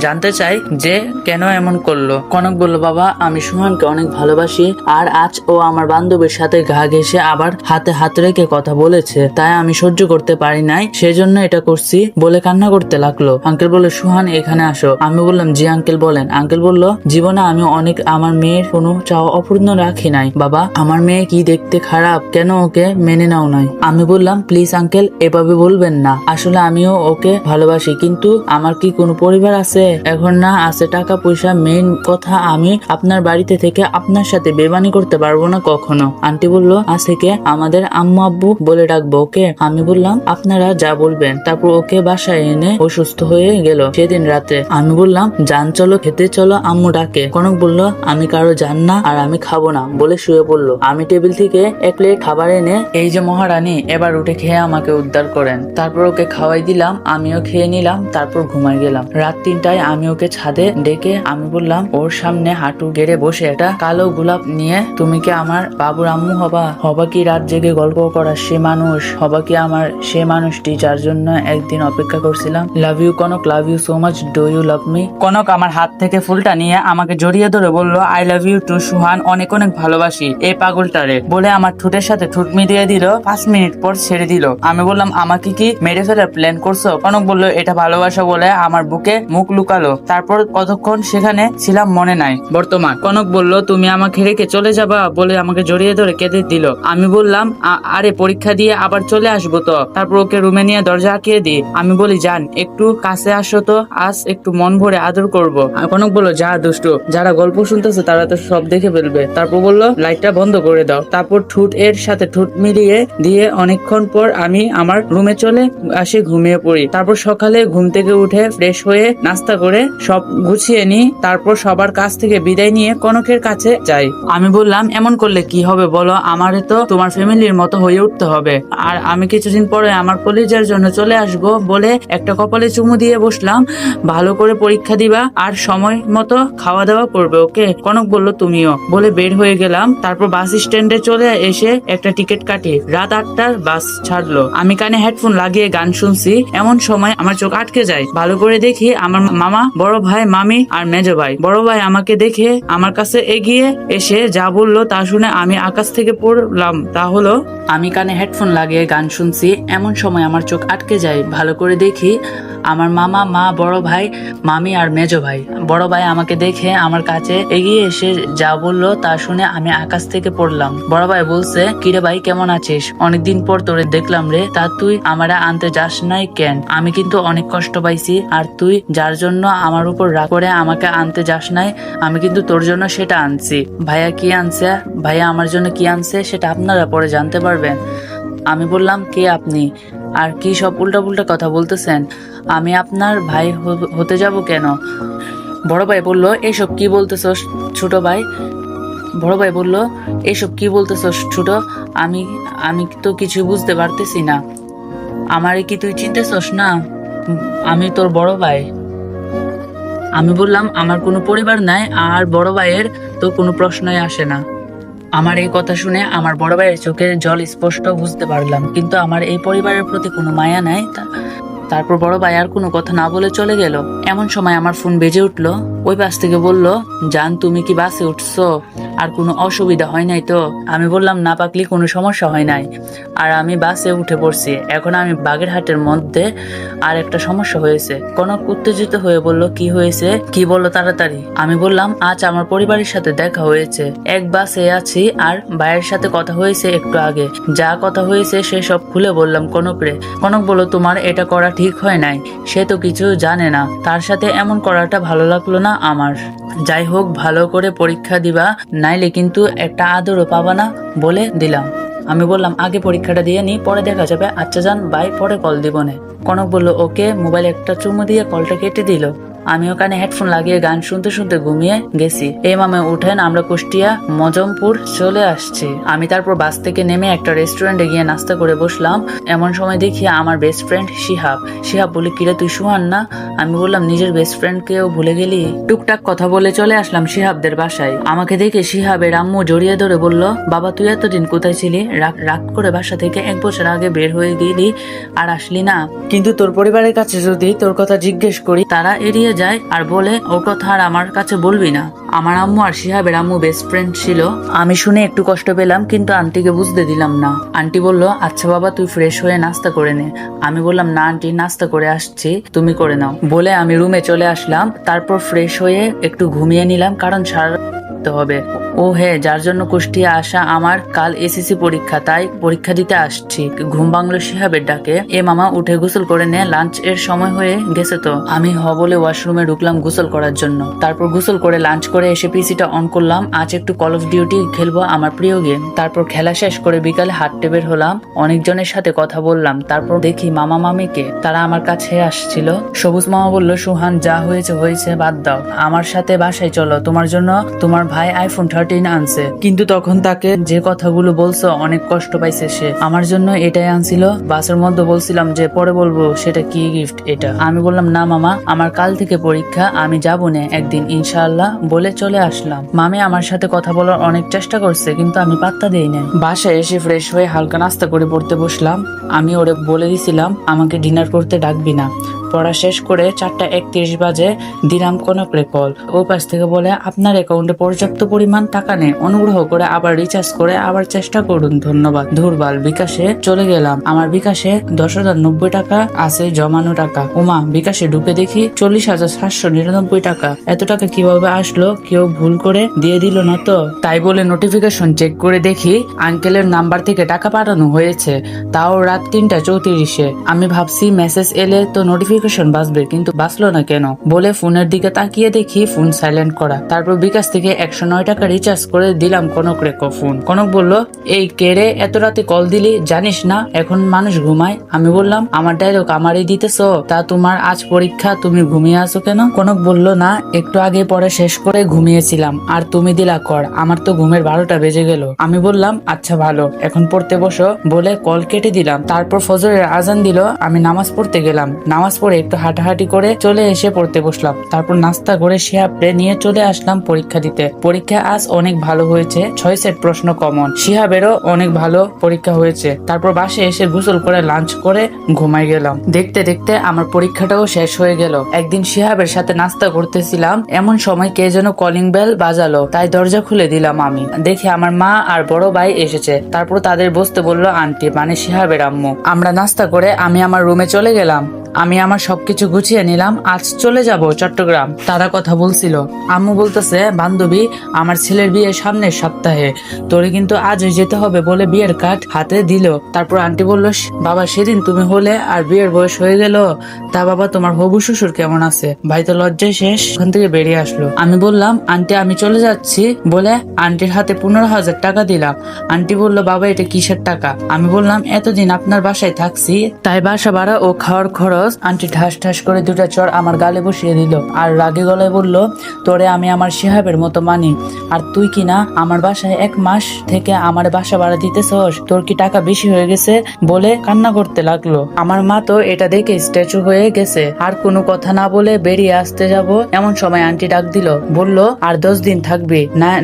জানতে চায় যে কেন এমন করলো। কনক বলল, বাবা আমি সুহানকে অনেক ভালোবাসি, আর আজ ও আমার বান্ধবীর সাথে গা ঘেঁষে আবার হাতে হাত রেখে কথা বলেছে, তাই আমি সহ্য করতে পারি নাই, সেজন্য এটা করছি, বলে কান্না করতে লাগলো। আঙ্কেল বলল, সুহান এখানে আসো। আমি বললাম, জি আঙ্কেল বলেন। আঙ্কেল বলল, জীবনে আমি অনেক আমার মেয়ের কোনো চাওয়া অপূর্ণ রাখি নাই বাবা, আমার মেয়ে কি দেখতে খারাপ, কেন ওকে মেনে নাও নাই? আমি বললাম, প্লিজ আঙ্কেল এভাবে বলবেন না, আসলে আমিও ওকে ভালোবাসি, কিন্তু আমার কি কোনো পরিবার আছে? এখন না আছে টাকা পয়সা, মেইন কথা আমি আপনার বাড়িতে থেকে আপনার সাথে বেমানি করতে পারবো না কখনো। আন্টি বলল, আজ থেকে আমাদের আম্মু আব্বু বলে ডাকবো, ওকে? আমি বললাম, আপনারা যা বলবেন। তারপর ওকে বাসায় এনে অসুস্থ হয়ে গেল সেদিন রাতে। আমি বললাম, জান চলো খেতে চলো, আম্মু ডাকে। কনক বলল, আমি কারো জান না আর আমি খাবো না, বলে শুয়ে পড়লো। আমি টেবিল থেকে 1 প্লেট খাবার এনে, এই যে মহারানী এবার উঠে খেয়ে আমাকে উদ্ধার করেন। তারপর ওকে খাওয়াই দিলাম, আমিও খেয়ে নিলাম। তারপর ঘুমাই গেলাম। রাত 3টায় আমি ওকে ছাদে ডেকে আমি বললাম, ওর সামনে হাঁটু গেড়ে বসে একটা কালো গোলাপ নিয়ে, তুমি কি আমার বাবুর আম্মু হবা কি রাত জেগে গল্প করা সে মানুষ, হবা কি আমার সে মানুষটি যার জন্য একদিন অপেক্ষা করছিলাম? Love you Kanak, love you so much, do you love me? Kanak আমার হাত থেকে ফুলটা নিয়ে আমাকে জড়িয়ে ধরে বলল, আই লাভ ইউ টু সুহান, অনেক অনেক ভালোবাসি। এই পাগল মালটারে, বলে আমার ঠোঁটের সাথে ঠোঁট মিলিয়ে দিল। 5 মিনিট পর ছেড়ে দিল। আমি বললাম আমাকে কি মেরে ফেলার প্ল্যান করছো? কনক বলল এটা ভালোবাসা বলে আমার বুকে মুখ লুকালো। তারপর কতক্ষণ সেখানে ছিলাম মনে নাই। বর্তমান কনক বলল তুমি আমাকে রেখে চলে যাবা বলে আমাকে জড়িয়ে ধরে কেঁদে দিল। আমি বললাম আরে পরীক্ষা দিয়ে আবার চলে আসবো তো। তারপর ওকে রুমে নিয়ে দরজা আটকিয়ে দিই। আমি বলি যান একটু কাছে আসো তো, আজ একটু মন ভরে আদর করবো। কনক বলল যা দুষ্টু, যারা গল্প শুনতেছে তারা তো সব দেখে ফেলবে। তারপর বলল লাইটটা বন্ধ করে দাও। তারপর ঠোঁট এর সাথে ঠোঁট মিলিয়ে দিয়ে অনেকক্ষণ পর আমি আমার রুমে চলে আসি, ঘুমিয়ে পড়ি। তারপর সকালে ঘুম থেকে উঠে ফ্রেশ হয়ে নাস্তা করে সব গুছিয়ে নিই। তারপর সবার কাছ থেকে বিদায় নিয়ে কনকের কাছে যাই। আমি বললাম এমন করলে কি হবে বলো, আমারে তো তোমার ফ্যামিলির মতো হয়ে উঠতে হবে। আর আমি কিছুদিন পরে আমার কলেজের জন্য চলে আসব বলে একটা কপালে চুমু দিয়ে বসলাম। ভালো করে পরীক্ষা দিবা আর সময় মতো খাওয়া দাওয়া করবে, ওকে? কনক বলল তুমিও, বলে বের হয়ে গেলাম। তারপর বাস স্ট্যান্ডে চলে এসে একটা টিকিট কাটি। রাত 8টার বাস ছাড়লো। আমি কানে হেডফোন লাগিয়ে গান শুনছি। এমন সময় আমার চোখ আটকে যায়। ভালো করে দেখি আমার মামা, বড় ভাই, মামি আর মেজো ভাই। বড় ভাই আমাকে দেখে আমার কাছে এগিয়ে এসে যা বললো তা শুনে আমি আকাশ থেকে পড়লাম। তা হলো আমি কানে হেডফোন লাগিয়ে গান শুনছি। এমন সময় আমার চোখ আটকে যায়। ভালো করে দেখি আমার মামা, মা, বড় ভাই, মামি আর মেজো ভাই। বড় ভাই আমাকে দেখে আমার কাছে এগিয়ে এসে যা বললো তা শুনে আমি আকাশ থেকে পড়লাম। বড় ভাই বলছে কিরে ভাই কেমন আছিস? অনেকদিন পর তোরে দেখলাম রে, তা তুই আমারে আনতে যাস নাই কেন? আমি কিন্তু অনেক কষ্ট পাইছি, আর তুই যার জন্য আমার উপর রাগ করে আমাকে আনতে যাস নাই, আমি কিন্তু তোর জন্য সেটা আনছি। ভাইয়া কি আনছে, ভাইয়া আমার জন্য কি আনছে সেটা আপনারা পরে জানতে পারবেন। আমি বললাম কে আপনি, আর কি সব উল্টা কথা বলতেছেন? আমি আপনার ভাই হতে যাব কেন? বড় ভাই বলল এসব কি বলতেছস ছোট ভাই? বড় ভাই বলল এসব কি বলতেছস ছোট? আমি আমি তো কিছু বুঝতে পারতেছি না। আমারে কি তুই চিনতেছস না? আমি তোর বড় ভাই। আমি বললাম আমার কোনো পরিবার নাই, আর বড় ভাইয়ের তো কোনো প্রশ্নই আসে না। আমার এই কথা শুনে আমার বড় ভাইয়ের চোখের জল স্পষ্ট বুঝতে পারলাম, কিন্তু আমার এই পরিবারের প্রতি কোনো মায়া নাই। তারপর বড় ভাই আর কোনো কথা না বলে চলে গেল। এমন সময় আমার ফোন বেজে উঠলো। ওই পাশ থেকে বলল জান তুমি কি বাসে উঠছো? আর কোনো অসুবিধা হয় নাই তো? আমি বললাম না পাকলি কোনো সমস্যা হয় নাই, আর আমি বাসে উঠে পড়ছি। এখন আমি বাগেরহাটের মধ্যে, আর একটা সমস্যা হয়েছে। কনক উত্তেজিত হয়ে বলল কি হয়েছে, কি বললো তাড়াতাড়ি। আমি বললাম আজ আমার পরিবারের সাথে দেখা হয়েছে, এক বাসে আছি, আর ভাইয়ের সাথে কথা হয়েছে একটু আগে। যা কথা হয়েছে সে সব খুলে বললাম কনকরে। কনক বলল তোমার এটা করা ঠিক হয় নাই, সে তো কিছু জানে না, তার সাথে এমন করাটা ভালো লাগলো না আমার। যাই হোক ভালো করে পরীক্ষা দিবা, নাইলে কিন্তু একটা আদরও পাবা না বলে দিলাম। আমি বললাম আগে পরীক্ষাটা দিয়ে নি, পরে দেখা যাবে। আচ্ছা যান বাই, পরে কল দিব না। কনক বলল ওকে। মোবাইলে একটা চুমু দিয়ে কলটা কেটে দিল। আমি ওখানে হেডফোন লাগিয়ে গান শুনতে শুনতে ঘুমিয়ে গেছি। এই মামা উঠেন, আমরা কুষ্টিয়া মজমপুর চলে আসছি। আমি তারপর বাস থেকে নেমে একটা রেস্টুরেন্টে গিয়ে নাস্তা করে বসলাম। এমন সময় দেখি আমার বেস্ট ফ্রেন্ড শিহাব বলে কিরে তুই সুহান না? আমি বললাম নিজের বেস্ট ফ্রেন্ড কেও ভুলে গেলি? টুকটাক কথা বলে চলে আসলাম শিহাবদের বাসায়। আমাকে দেখে শিহাবের আম্মু জড়িয়ে ধরে বলল বাবা তুই এতদিন কোথায় ছিলি? রাগ করে বাসা থেকে 1 বছর আগে বের হয়ে গেলি, আর আসলি না। কিন্তু তোর পরিবারের কাছে যদি তোর কথা জিজ্ঞেস করি তারা এড়িয়ে যায় আর বলে ওর কথা আর আমার কাছে বলবি না। আমার আম্মু আর শিহাবের আম্মু বেস্ট ফ্রেন্ড ছিল। আমি শুনে একটু কষ্ট পেলাম, কিন্তু আন্টিকে বুঝতে দিলাম না। আন্টি বলল আচ্ছা বাবা তুই ফ্রেশ হয়ে নাস্তা করে নে। আমি বললাম না আন্টি, নাস্তা করে আসছি, তুমি করে নাও। বলে আমি রুমে চলে আসলাম। তারপর ফ্রেশ হয়ে একটু ঘুমিয়ে নিলাম, কারণ সারা হবে। ও হ্যাঁ, যার জন্য কুষ্টিয়া আসা, আমার কাল এসএসসি পরীক্ষা, তাই পরীক্ষা দিতে আসছি। ঘুম ভাঙলো শিহাবের ডাকে। এ মামা উঠে গোসল করে নে, লাঞ্চ এর সময় হয়ে গেছে তো। আমি বলে ওয়াশরুমে ঢুকলাম গোসল করার জন্য। তারপর গোসল করে লাঞ্চ করে এসে পিসিটা অন করলাম। আজ একটু কল অফ ডিউটি খেলবো, আমার প্রিয় গেম। তারপর খেলা শেষ করে বিকালে হাঁটতে বের হলাম। অনেকজনের সাথে কথা বললাম। তারপর দেখি মামা মামিকে, তারা আমার কাছে আসছিল। সবুজ মামা বলল সুহান যা হয়েছে হয়েছে, বাদ দাও, আমার সাথে বাসায় চলো, তোমার জন্য তোমার ভাই আইফোন 13 আনছে। কিন্তু তখন তাকে যে কথাগুলো বলছো অনেক কষ্ট পাইছে সে। আমার জন্য এটাই আনছিল। বাসের মধ্যে বলছিলাম যে পরে বলবো সেটা কি গিফট এটা। আমি বললাম না মামা, আমার কাল থেকে পরীক্ষা, আমি যাবো না একদিন ইনশাআল্লাহ বলে চলে আসলাম। মামি আমার সাথে কথা বলার অনেক চেষ্টা করছে, কিন্তু আমি পাত্তা দেই না। বাসায় এসে ফ্রেশ হয়ে হালকা নাস্তা করে পড়তে বসলাম। আমি ওরে বলে দিছিলাম আমাকে ডিনার করতে ডাকবি না। পড়া শেষ করে 4:31 বাজে দিলাম কনকরে কল। ও পাশ থেকে বলে, আপনার অ্যাকাউন্টে পর্যাপ্ত পরিমাণ টাকা নেই, অনুগ্রহ করে আবার রিচার্জ করে আবার চেষ্টা করুন, ধন্যবাদ। ধুরবাল, বিকাশে চলে গেলাম। আমার বিকাশে 10,090 টাকা আছে জমানো টাকা। ওমা, বিকাশে ঢুকে দেখি 40,799 টাকা। এত টাকা কিভাবে আসলো? কেউ ভুল করে দিয়ে দিল না তো? তাই বলে নোটিফিকেশন চেক করে দেখি আঙ্কেলের নাম্বার থেকে টাকা পাঠানো হয়েছে, তাও রাত 3:34-এ। আমি ভাবছি মেসেজ এলে তো নোটিফিকেশন বাজবে, কিন্তু বাজলো না কেন বলে ফোনের দিকে তাকিয়ে দেখি ফোন সাইলেন্ট করা। তারপর বিকাশ থেকে 109 টাকা রিচার্জ করে দিলাম কনকরে ফোন। কনক বলল, এই কে রে, এত রাতে কল দিলি? জানিস না এখন মানুষ ঘুমায়? আমি বললাম, আমার ডায়লগ আমারই দিতেছো? তা তোমার আজ পরীক্ষা, তুমি ঘুমিয়ে আছো কেন? কনক বলল, না, একটু আগে পড়া শেষ করে ঘুমিয়েছিলাম, আর তুমি দিলা কর, আমার তো ঘুমের 12টা বেজে গেল। আমি বললাম, আচ্ছা ভালো, এখন পড়তে বসো বলে কল কেটে দিলাম। তারপর ফজরের আজান দিল, আমি নামাজ পড়তে গেলাম। নামাজ পড়ে একটু হাঁটাহাঁটি করে চলে এসে পড়তে বসলাম। তারপর নাস্তা করে শিহাবরে নিয়ে চলে আসলাম পরীক্ষা দিতে। পরীক্ষা আজ অনেক ভালো হয়েছে, 6 সেট প্রশ্ন কমন। শিহাবেরও অনেক ভালো পরীক্ষা হয়েছে। তারপর বাসে এসে গোসল করে লাঞ্চ করে ঘুমাই গেলাম। দেখতে দেখতে আমার পরীক্ষাটাও শেষ হয়ে গেল। একদিন শিহাবের সাথে নাস্তা করতেছিলাম, এমন সময় কে যেন কলিং বেল বাজালো, তাই দরজা খুলে দিলাম। আমি দেখি আমার মা আর বড় ভাই এসেছে। তারপর তাদের বসতে বললো আন্টি, মানে শিহাবের আম্মু। আমরা নাস্তা করে আমি আমার রুমে চলে গেলাম। আমি আমার সবকিছু গুছিয়ে নিলাম, আজ চলে যাব চট্টগ্রাম। তারা কথা বলছিল। আম্মু বলতেছে, বান্ধবী, আমার ছেলের বিয়ে সামনের সপ্তাহে, তোরে কিন্তু আজই যেতে হবে বলে বিয়ের কার্ড হাতে দিল। তারপর আন্টি বলল, বাবা সেদিন তুমি হলে আর বিয়ের বয়স হয়ে গেল, তা বাবা তোমার হবু শ্বশুর কেমন আছে? ভাই তো লজ্জায় শেষ, ওখান থেকে বেরিয়ে আসলো। আমি বললাম, আন্টি আমি চলে যাচ্ছি বলে আন্টির হাতে 15,000 টাকা দিলাম। আন্টি বলল, বাবা এটা কিসের টাকা? আমি বললাম, এতদিন আপনার বাসায় থাকছি, তাই বাসা ভাড়া ও খাওয়ার খরচ। আন্টি ঠাস ঠাস করে 2টা চড় আমার গালে বসিয়ে দিল, আর রাগে গলায় বলল, তোরে আমি আমার শিহাবের মতো মানি, আর তুই কি না আমার বাসায় 1 মাস থেকে আমার বাসা ভাড়া দিতেছস? তোর কি টাকা বেশি হয়ে গেছে? বলে কান্না করতে লাগলো। আমার মা তো এটা দেখে স্ট্যাচু হয়ে গেছে। আর কোনো কথা না বলে বেরিয়ে আসতে যাব, এমন সময় আন্টি ডাক দিল, বলল, আর 10 দিন থাকবি,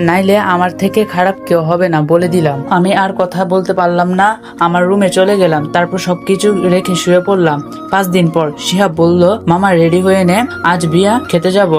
নাইলে আমার থেকে খারাপ কেউ হবে না বলে দিলাম। আমি আর কথা বলতে পারলাম না, আমার রুমে চলে গেলাম। তারপর সবকিছু রেখে শুয়ে পড়লাম। 5 দিন পর শিহাব বলল, মামা রেডি হয়ে নে, আজ বিয়া খেতে যাব।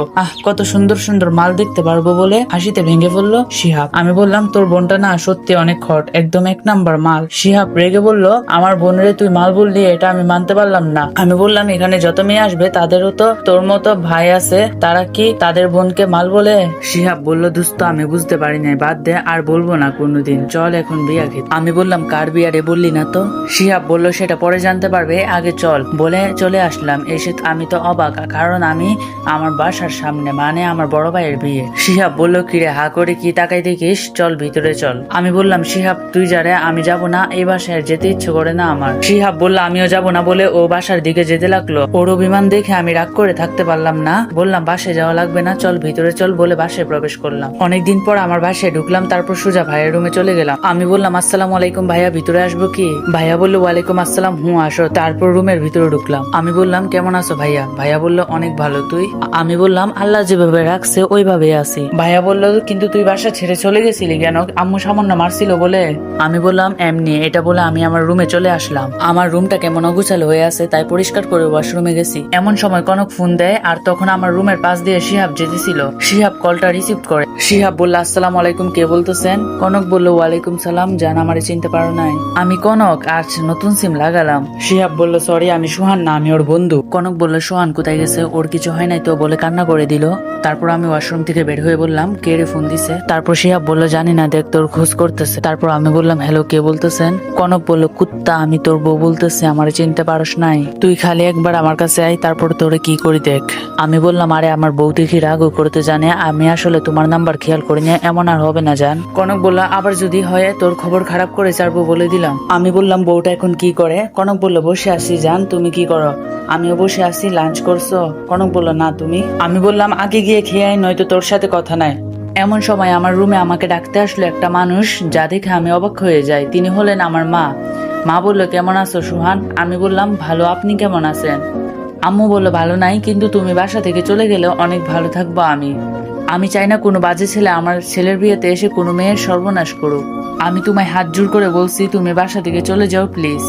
কত সুন্দর সুন্দর মাল দেখতে পারবো বলে হাসিতে ভেঙে পড়ল শিহাব। আমি বললাম, তোর বোনটা না সত্যি অনেক হট, একদম 1 নাম্বার মাল। শিহাব রেগে বলল, আমার বোনরে তুই মাল বললি, এটা আমি মানতে পারলাম না। আমি বললাম, এখানে যত মেয়ে আসবে তাদেরও তো তোর মতো ভাই আছে, তারা কি তাদের বোনকে মাল বলে? শিহাব বলল, দোস্ত আমি বুঝতে পারি নাই, বাদ দে, আর বলবো না কোনোদিন, চল এখন বিয়া খেতে। আমি বললাম, কার বিয়া রে, বললি না তো? শিহাব বলল, সেটা পরে জানতে পারবে, আগে চল। বলে চলে আসলাম। এসে আমি তো অবাক, কারণ আমি আমার বাসার সামনে, মানে আমার বড় ভাইয়ের বিয়ে। শিহাব বলল, কিরে হা করে কি তাকাই দেখিস, চল ভিতরে চল। আমি বললাম, শিহাব তুই যারে, আমি যাব না, এই বাসায় যেতে ইচ্ছে করে না আমার। শিহাব বলল, আমিও যাব না বলে ও বাসার দিকে যেতে লাগলো। ওর অভিমান দেখে আমি রাগ করে থাকতে পারলাম না, বললাম, বাসে যাওয়া লাগবে না, চল ভিতরে চল বলে বাসায় প্রবেশ করলাম। অনেকদিন পর আমার বাসায় ঢুকলাম। তারপর সোজা ভাইয়ের রুমে চলে গেলাম। আমি বললাম, আসসালামু আলাইকুম ভাইয়া, ভিতরে আসবো কি? ভাইয়া বলল, ওয়ালাইকুম আসসালাম, আসো। তারপর রুমের ভিতরে ঢুকলাম। আমি বললাম, কেমন আছো ভাইয়া? ভাইয়া বলল, অনেক ভালো, তুই? আমি বললাম, আল্লাহ যেভাবে রাখছে ওইভাবে আছি। ভাইয়া বলল, কিন্তু তুই বাসা ছেড়ে চলে গেছিলি কেন? আম্মু সামান্য মারছিল বলে? আমি বললাম, এমনি। এটা বলে আমি আমার রুমে চলে আসলাম। আমার রুমটা কেমন অগোছালো হয়ে আছে, তাই পরিষ্কার করে ওয়াশরুমে গেছি। এমন সময় কনক ফোন দেয়, আর তখন আমার রুমের পাশ দিয়ে শিহাব যেতেছিল। শিহাব কলটা রিসিভ করে। শিহাব বলল, আসসালামু আলাইকুম, কে বলতেছেন? কনক বলল, ওয়ালাইকুম সালাম, জান আমারে চিনতে পারো নাই? আমি কনক, আজ নতুন সিম লাগালাম। শিহাব বলল, সরি, আমি সোহান না, আমি ওর বন্ধু। কনক বলল, সোহান কোথায় গেছে? ওর কিছু হয় নাই তো বলে কান্না করে দিল। তারপর আমি ওয়াশরুম থেকে বের হয়ে বললাম, কে রে ফোন দিছে? তারপর শিহাব বলল, জানি না, দেখ তোর খোঁজ করতেছে। তারপর আমি বললাম, হ্যালো, কে বলতেছেন? কনক বলল, কুত্তা, আমি তোর বউ বলতেছে, আমারে চিনতে পারস নাই? তুই খালি একবার আমার কাছে আয়, তারপর তোরে কি করি দেখ। আমি বললাম, আরে আমার বউ দেখি রাগও করতে জানে, আমি আসলে তোমার নাম্বার খেয়াল করিনি, এমন আর হবে না জান। কনক বলল, আবার যদি হয় তোর খবর খারাপ করে ছাড়বো বলে দিলাম। আমি বললাম, বউটা এখন কি করে? কনক বলল, বসে আসি জান, তুমি কি করো? আমিও বসে আসি, লাঞ্চ করছো? কনক বলল, না, তুমি? আমি বললাম, আগে গিয়ে খেয়ে আয়, নয়তো তোর সাথে কথা নাই। এমন সময় আমার রুমে আমাকে ডাকতে আসলো একটা মানুষ, যা দেখে আমি অবাক হয়ে যাই। তিনি হলেন আমার মা। মা বলল, কেমন আছো সুহান? আমি বললাম, ভালো, আপনি কেমন আছেন? আম্মু বলল, ভালো নাই, কিন্তু তুমি বাসা থেকে চলে গেলে অনেক ভালো থাকবো আমি। আমি চাই না কোনো বাজে ছেলে আমার ছেলের বিয়েতে এসে কোনো মেয়ের সর্বনাশ করুক। আমি তোমায় হাত জোর করে বলছি, তুমি বাসা থেকে চলে যাও প্লিজ।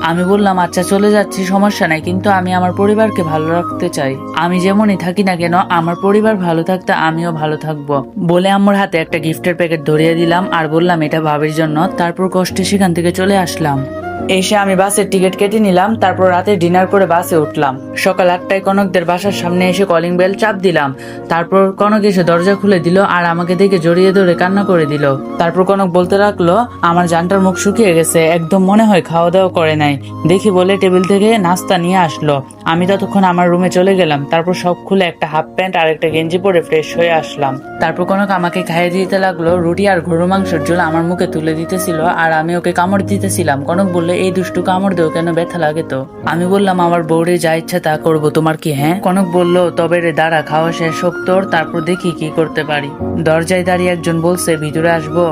আমি বললাম আচ্ছা চলে যাচ্ছি, সমস্যা নাই, কিন্তু আমি আমার পরিবারকে ভালো রাখতে চাই। আমি যেমনই থাকি না কেন আমার পরিবার ভালো থাকতে আমিও ভালো থাকবো বলে আম্মুর হাতে একটা গিফটের প্যাকেট ধরিয়ে দিলাম আর বললাম এটা ভাবির জন্য। তারপর কষ্টে সেখান থেকে চলে আসলাম। এসে আমি বাসের টিকিট কেটে নিলাম, তারপর রাতে ডিনার করে বাসে উঠলাম। সকাল 8টায় কনকদের বাসার সামনে এসে কলিং বেল চাপ দিলাম। তারপর কনক এসে দরজা খুলে দিল আর আমাকে দেখে জড়িয়ে ধরে কান্না করে দিল। তারপর কনক বলতে লাগলো আমার জানটার মুখ শুকিয়ে গেছে, একদম মনে হয় খাওয়া দাওয়া করে নাই। দেখি বলে টেবিল থেকে নাস্তা নিয়ে আসলো। আমি ততক্ষণ আমার রুমে চলে গেলাম। তারপর সব খুলে একটা হাফ প্যান্ট আর একটা গেঞ্জি পরে ফ্রেশ হয়ে আসলাম। তারপর কনক আমাকে খাইয়ে দিতে লাগলো। রুটি আর গরু মাংসের ঝোল আমার মুখে তুলে দিতেছিল আর আমি ওকে কামড় দিতেছিলাম। কনক বললো এই দুষ্টু কামড় দেও কেন, ব্যথা লাগে তো। আমি বললাম আমার বউরে যা ইচ্ছা তা করবো, তোমার কি? হ্যাঁ। কনক বলল তবে রে দাঁড়া, খাওয়া শেষ হোক তোর, তারপর দেখি কি করতে পারি। দরজায় দাঁড়িয়ে একজন বলছে ভিতরে আসবো।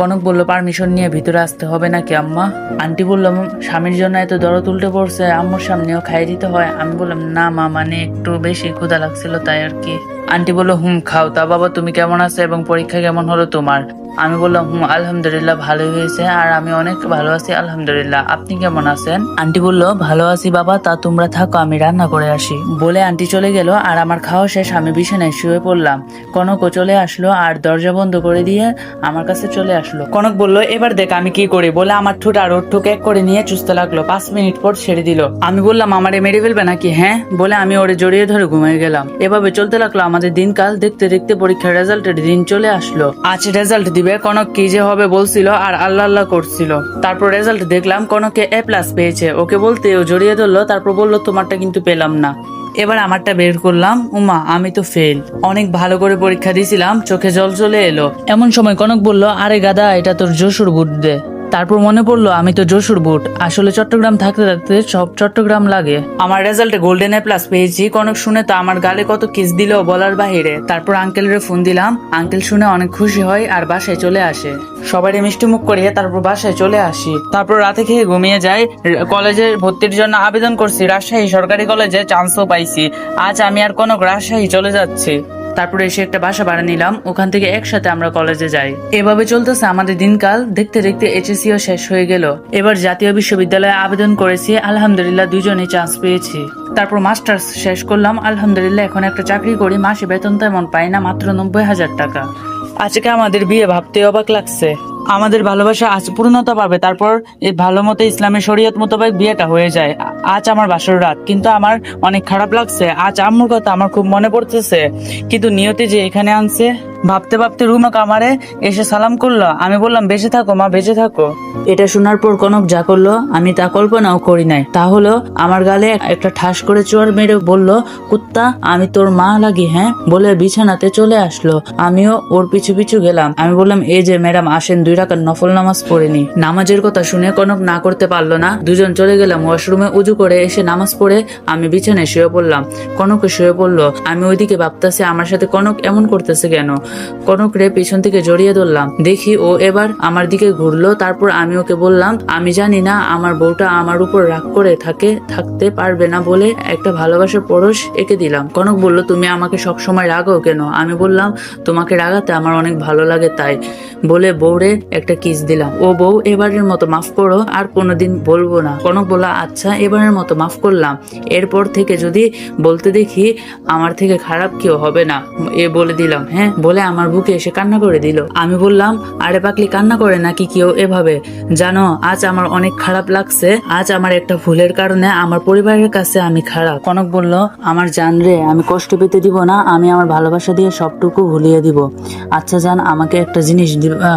কনক বলল পারমিশন নিয়ে ভিতরে আসতে হবে নাকি আম্মা? আন্টি বললাম স্বামীর জন্য এত দরদ উল্টে পড়ছে, আম্মুর সামনেও খাইয়ে দিতে হয়? আমি বললাম না মা, মানে একটু বেশি ক্ষুধা লাগছিল তাই আর কি। আন্টি বললো খাও। তা বাবা তুমি কেমন আছো এবং পরীক্ষা কেমন হলো তোমার? আমি বললাম আলহামদুলিল্লাহ ভালোই হয়েছে আর আমি অনেক ভালো আছি আলহামদুলিল্লাহ। আপনি কেমন আছেন? আন্টি বললো ভালো আছি বাবা, তা তোমরা থাকো আমি রান্না করে আসি। বলে আন্টি চলে গেল আর আমার খাওয়া শেষ, আমি বিছানায় শুয়ে পড়লাম। কনকও চলে আসলো আর দরজা বন্ধ করে দিয়ে আমার কাছে চলে আসলো। কনক বলল এবার দেখ আমি কি করি, বলে আমার ঠোঁট আর ওর ঠোঁট এক করে নিয়ে চুষতে লাগলো। 5 মিনিট পর ছেড়ে দিল। আমি বললাম আমারে মেরে ফেলবে নাকি? হ্যাঁ বলে আমি ওরে জড়িয়ে ধরে ঘুমিয়ে গেলাম। এভাবে চলতে লাগলো আমাদের দিনকাল। দেখতে দেখতে পরীক্ষার রেজাল্টের দিন চলে আসলো। আজ রেজাল্ট দিবে। কনক কি যে হবে বলছিল আর আল্লাহ আল্লাহ করছিল। তারপর রেজাল্ট দেখলাম কনকে A+ পেয়েছে। ওকে বলতে ও জড়িয়ে ধরলো, তারপর বললো তোমারটা কিন্তু পেলাম না। এবার আমারটা বের করলাম, উমা আমি তো ফেল। অনেক ভালো করে পরীক্ষা দিয়েছিলাম, চোখে জল চলে এলো। এমন সময় কনক বলল আরে গাদা এটা তোর যশোর বুট দে। তারপর মনে পড়লো আমি তো যশোর বুট, আসলে চট্টগ্রাম থাকতে থাকতে সব চট্টগ্রাম লাগে। আমার রেজাল্টে গোল্ডেন A+ পেয়েছি। কনক শুনে তো আমার গালে কত কিস দিল বলার বাহিরে। তারপর আঙ্কেলের ফোন দিলাম, আঙ্কেল শুনে অনেক খুশি হয় আর বাসায় চলে আসে। সবাই মিষ্টি মুখ করিয়ে তারপর বাসায় চলে আসি। তারপর রাতে খেয়ে ঘুমিয়ে যাই। কলেজে ভর্তির জন্য আবেদন করছি, রাজশাহী সরকারি কলেজে চান্সও পাইছি। আজ আমি আর কনক রাজশাহী চলে যাচ্ছি। তারপরে এসে একটা বাসা ভাড়া নিলাম, ওখান থেকে একসাথে আমরা কলেজে যাই। এভাবে চলতেছে আমাদের দিনকাল। দেখতে দেখতে HSCও শেষ হয়ে গেল। এবার জাতীয় বিশ্ববিদ্যালয়ে আবেদন করেছি, আলহামদুলিল্লাহ দুজনেই চান্স পেয়েছি। তারপর মাস্টার্স শেষ করলাম, আলহামদুলিল্লাহ এখন একটা চাকরি করি, মাসে বেতন তেমন পাই না, মাত্র 90,000 টাকা। আজকে আমাদের বিয়ে ভাবতে অবাক লাগছে। আমাদের ভালোবাসা আজ পূর্ণতা পাবে। তারপর এই ভালো মতো ইসলামের শরীয়ত মোতাবেক বিয়েটা হয়ে যায়। আজ আমার বাসর রাত, কিন্তু আমার অনেক খারাপ লাগছে। আজ আম্মুর কথা আমার খুব মনে পড়তেছে, কিন্তু নিয়তি যে এখানে আনছে। ভাবতে ভাবতে রুমক আমারে এসে সালাম করলো। আমি বললাম বেঁচে থাকো মা, বেঁচে থাকো। এটা শোনার পর কনক যা করলো আমি তা কল্পনাও করি নাই। তা হলো আমার গালে একটা ঠাস করে চোর মেরে বলল কুত্তা আমি তোর মা লাগি হ্যাঁ, বলে বিছানাতে চলে আসলো। আমিও ওর পিছু পিছু গেলাম। আমি বললাম এই যে ম্যাডাম আসেন, 2 রাকাত নফল নামাজ পড়েনি। নামাজের কথা শুনে কনক না করতে পারলো না। দুজন চলে গেলাম ওয়াশরুমে, উজু করে এসে নামাজ পড়ে আমি বিছানায় শুয়ে পড়লাম। কনকও শুয়ে পড়লো। আমি ওইদিকে ভাবতেছি আমার সাথে কনক এমন করতেছে কেন। কনক রে পিছন থেকে জড়িয়ে ধরলাম, দেখি ও এবার আমার দিকে ঘুরলো। তারপর আমি ওকে বললাম আমি জানি না আমার বউটা আমার উপর রাগ করে থাকতে পারবে না বলে একটা ভালোবাসার পরশ এঁকে দিলাম। কনক বলল তুমি আমাকে সব সময় রাগাও কেন? আমি বললাম তোমাকে রাগাতে আমার অনেক ভালো লাগে তাই, বলে বউরে একটা কিস দিলাম। ও বউ এবারের মতো মাফ করো, আর কোনোদিন বলবো না। কনক বলল আচ্ছা এবারের মতো মাফ করলাম, এরপর থেকে যদি বলতে দেখি আমার থেকে খারাপ কেউ হবে না, এ বলে দিলাম। হ্যাঁ বলে আমার বুকে এসে কান্না করে দিল। আমি বললাম আরে পাগলি কান্না করে নাকি কেউ এভাবে? জানো আজ আমার অনেক খারাপ লাগছে। আজ আমার একটা ভুলের কারণে আমার পরিবারের কাছে আমি খারাপ। কনক বলল আমার জান রে আমি কষ্ট পেতে দিব না, আমি আমার ভালোবাসা দিয়ে সবটুকু ভুলিয়ে দিব। আচ্ছা জান আমাকে একটা জিনিস দিবা?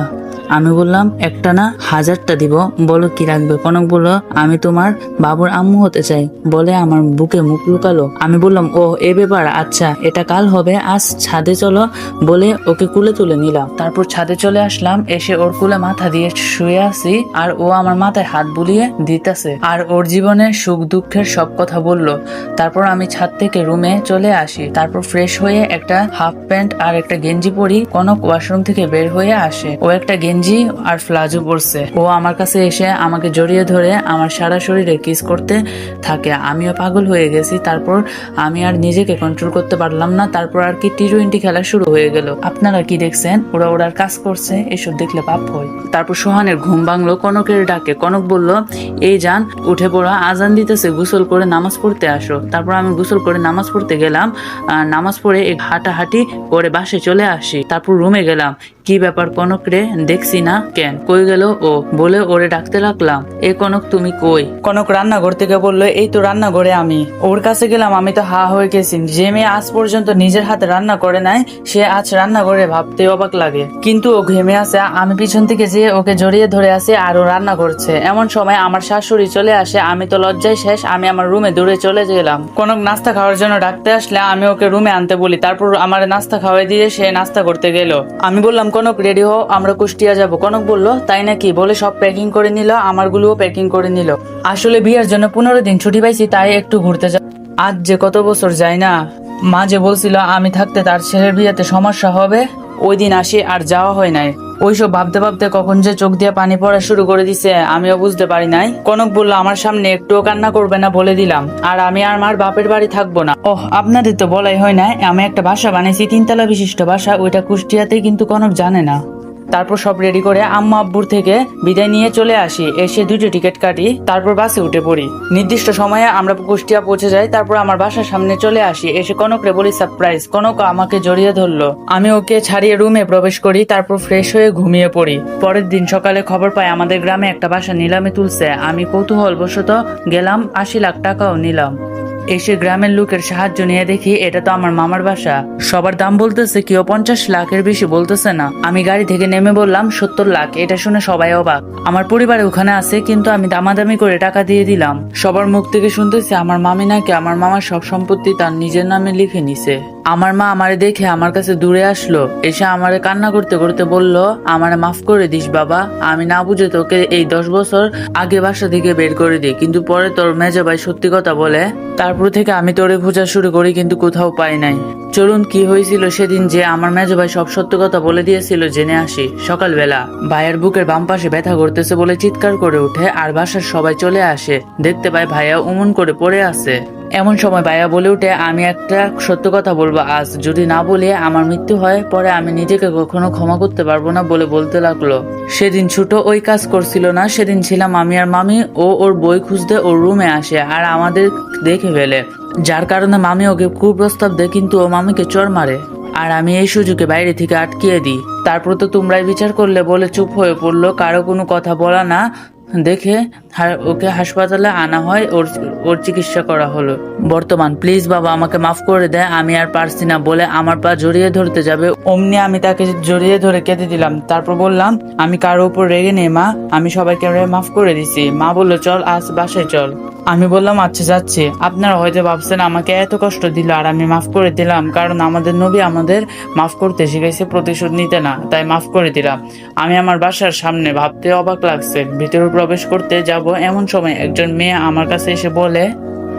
আমি বললাম একটা না 1000টা দিব। বলো কি রাখবে? কনক বলল আমি তোমার বাবুর আম্মু হতে চাই, বলে আমার বুকে মুখ লুকালো। আমি বললাম ও এ ব্যাপার, আচ্ছা এটা কাল হবে, আজ ছাদে চলো, বলে ওকে কুলে তুলে নিলাম। তারপর ছাদে চলে আসলাম। এসে ওর কুলে মাথা দিয়ে শুয়ে আছি আর ও আমার মাথায় হাত বুলিয়ে দিতেছে আর ওর জীবনের সুখ দুঃখের সব কথা বললো। তারপর আমি ছাদ থেকে রুমে চলে আসি। তারপর ফ্রেশ হয়ে একটা হাফ প্যান্ট আর একটা গেঞ্জি পরি। কনক ওয়াশরুম থেকে বের হয়ে আসে। ও একটা গেঞ্জি গেঞ্জি আর প্লাজো পরছে। ও আমার কাছে এসে আমাকে জড়িয়ে ধরে আমার সারা শরীরে কিস করতে থাকে। আমিও পাগল হয়ে গেছি। তারপর আমি আর নিজেকে কন্ট্রোল করতে পারলাম না। তারপর আর কি টি-20 খেলা শুরু হয়ে গেল। আপনারা কি দেখছেন? ওরা ওরার কাজ করছে, এসব দেখলে পাপ হয়। তারপর সোহানের ঘুম ভাঙলো কনকের ডাকে। কনক বলল, এই যান উঠে পড়া, আজান দিতেছে, গোসল করে নামাজ পড়তে আসো। তারপর আমি গোসল করে নামাজ পড়তে গেলাম। নামাজ পড়ে হাঁটাহাঁটি করে বাসায় চলে আসি। তারপর রুমে গেলাম। কি ব্যাপার কনক রে, দেখছি না কেন, কই গেল ও? বলে ওরে ডাকতে লাগলাম, এ কনক তুমি কই? কনক রান্নাঘর থেকে বললো, এই তো রান্নাঘরে আমি। ওর কাছে গেলাম। আমি তো হা হয়ে গেছি। যে মেয়ে আজ পর্যন্ত নিজের হাতে রান্না করে নাই, সে আজ রান্নাঘরে ভাবতে অবাক লাগে। কিন্তু ও ঘেমে আছে। আমি পিছন থেকে যে ওকে জড়িয়ে ধরে আছি আর ও রান্না করছে। এমন সময় আমার শাশুড়ি চলে আসে। আমি তো লজ্জায় শেষ। আমি আমার রুমে দৌড়ে চলে গেলাম। কনক নাস্তা খাওয়ার জন্য ডাকতে আসলে আমি ওকে রুমে আনতে বলি। তারপর আমার নাস্তা খাওয়াই দিয়ে সে নাস্তা করতে গেল। আমি বললাম, কনক রেডি হও, আমরা কুষ্টিয়া যাব। কনক বলল, তাই নাকি? বলে সব প্যাকিং করে নিল, আমারগুলোও প্যাকিং করে নিল। আসলে বিয়ের জন্য 15 দিন ছুটি পাইছি, তাই একটু ঘুরতে যাব। আজ যে কত বছর যায় না। মা যে বলছিল আমি থাকতে তার ছেলের বিয়েতে সমস্যা হবে, ওই দিন আসি আর যাওয়া হয় নাই। ওইসব ভাবতে ভাবতে কখন যে চোখ দিয়ে পানি পড়া শুরু করে দিছে আমিও বুঝতে পারি নাই। কনক বলল, আমার সামনে একটুও কান্না করবে না বলে দিলাম, আর আমি আর আমার বাপের বাড়ি থাকবো না। ওহ, আপনাদের তো বলাই হয় না, আমি একটা বাসা বানাইছি, 3 তলা বিশিষ্ট বাসা, ওইটা কুষ্টিয়াতে, কিন্তু কনক জানে না। তারপর সব রেডি করে আম্মা আব্বুর থেকে বিদায় নিয়ে চলে আসি। এসে 2টি টিকিট কাটি, তারপর বাসে উঠে পড়ি। নির্দিষ্ট সময়ে আমরা কুষ্টিয়া পৌঁছে যাই। তারপর আমার বাসার সামনে চলে আসি। এসে কনকরে বলি সারপ্রাইজ। কনক আমাকে জড়িয়ে ধরলো। আমি ওকে ছাড়িয়ে রুমে প্রবেশ করি। তারপর ফ্রেশ হয়ে ঘুমিয়ে পড়ি। পরের দিন সকালে খবর পাই আমাদের গ্রামে একটা বাসা নিলামে তুলছে। আমি কৌতূহলবশত গেলাম, 80 লাখ টাকাও নিলাম। এসে গ্রামের লোকের সাহায্য নিয়ে দেখি এটা তো আমার মামার বাসা। সবার দাম বলতেছে, কেউ 50 লাখের বেশি বলতেছে না। আমি গাড়ি থেকে নেমে বললাম 70 লাখ। এটা শুনে সবাই অবাক। আমার পরিবারে ওখানে আছে, কিন্তু আমি দামাদামি করে টাকা দিয়ে দিলাম। সবার মুখ থেকে শুনতেছি আমার মামি নাকি আমার মামার সব সম্পত্তি তার নিজের নামে লিখে নিছে। আমার মা আমারে দেখে আমার কাছে দূরে আসলো। এসে আমারে কান্না করতে করতে বলল, আমারে মাফ করে দিস বাবা, আমি না বুঝে তোকে এই 10 বছর আগে বাসা থেকে বের করে দিই, কিন্তু পরে তোর মেজো ভাই সত্যি কথা বলে। তারপর থেকে আমি তোরে খোঁজা শুরু করি, কিন্তু কোথাও পাই নাই। চলুন কি হয়েছিল সেদিন যে আমার মেজো ভাই সব সত্য কথা বলে দিয়েছিল জেনে আসি। সকালবেলা ভাইয়ের বুকের বাম পাশে ব্যথা করতেছে বলে চিৎকার করে উঠে, আর বাসার সবাই চলে আসে। দেখতে পাই ভাইয়া উমন করে পড়ে আছে। এমন সময় ভাইয়া বলে উঠে, আমি একটা সত্য কথা বলবো আজ, যদি না বলে আমার মৃত্যু হয়, পরে আমি নিজেকে কখনো ক্ষমা করতে পারবো না বলে বলতে লাগলো। সেদিন ছোট ওই কাজ করছিল না। সেদিন ছিলাম আমি আর মামি। ও ওর বই খুঁজতে ওর রুমে আসে আর আমাদের দেখে ফেলে, যার কারণে মামি ওকে কুপ্রস্তাব দেয়, কিন্তু ও মামিকে চড় মারে। আর আমি এই সুযোগে বাইরে থেকে আটকিয়ে দিই। তারপর তো তোমরাই বিচার করলে বলে চুপ হয়ে পড়লো, কারো কোনো কথা বলা না দেখে ওকে হাসপাতালে আনা হয়। ওর চিকিৎসা করা হলো। বর্তমান প্লিজ বাবা আমাকে মাফ করে দেয়, আমি আর পারছি না বলে আমার পা জড়িয়ে ধরতে যাবে, অমনি আমি তাকে জড়িয়ে ধরে কেঁদে দিলাম। তারপর বললাম, আমি কারো উপর রেগে নেই মা, আমি সবাইকে মাফ করে দিছি। মা বললো, চল আজ বাসায় চল। আমি বললাম, আচ্ছা যাচ্ছি। আপনারা হয়তো ভাবছেন আমাকে এত কষ্ট দিল আর আমি মাফ করে দিলাম, কারণ আমাদের নবী আমাদের মাফ করতে শিখাইছে, প্রতিশোধ নিতে না, তাই মাফ করে দিলাম। আমি আমার বাসার সামনে ভাবতে অবাক লাগছে। ভিতরে প্রবেশ করতে যাব এমন সময় একজন মেয়ে আমার কাছে এসে বলে,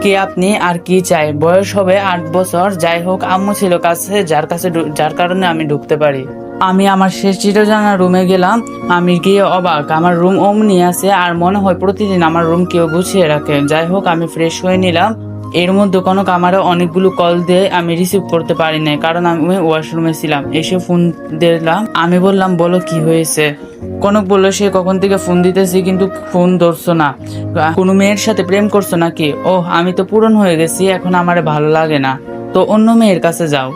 কে আপনি আর কি চাই? বয়স হবে 8 বছর। যাই হোক, আম্মু ছিল কাছে, যার কারণে আমি ঢুকতে পারি। আমি আমার শেষ চিরজানা রুমে গেলাম। আমি গিয়ে অবাক, আমার রুম অমনি আছে আর মনে হয় প্রতিদিন আমার রুম কেউ গুছিয়ে রাখে। যাই হোক, আমি ফ্রেশ হয়ে নিলাম। এর মধ্যে কনক আমারও অনেকগুলো কল দিয়ে আমি রিসিভ করতে পারি নাই, কারণ আমি ওয়াশরুমে ছিলাম। এসে ফোন দিলাম। আমি বললাম, বলো কি হয়েছে? কনক বললো, সে কখন থেকে ফোন দিতেছি কিন্তু ফোন ধরছো না। কোনো মেয়ের সাথে প্রেম করছো নাকি? ওহ, আমি তো পূরণ হয়ে গেছি, এখন আমারে ভালো লাগে না, তো অন্য মেয়ের কাছে যাও।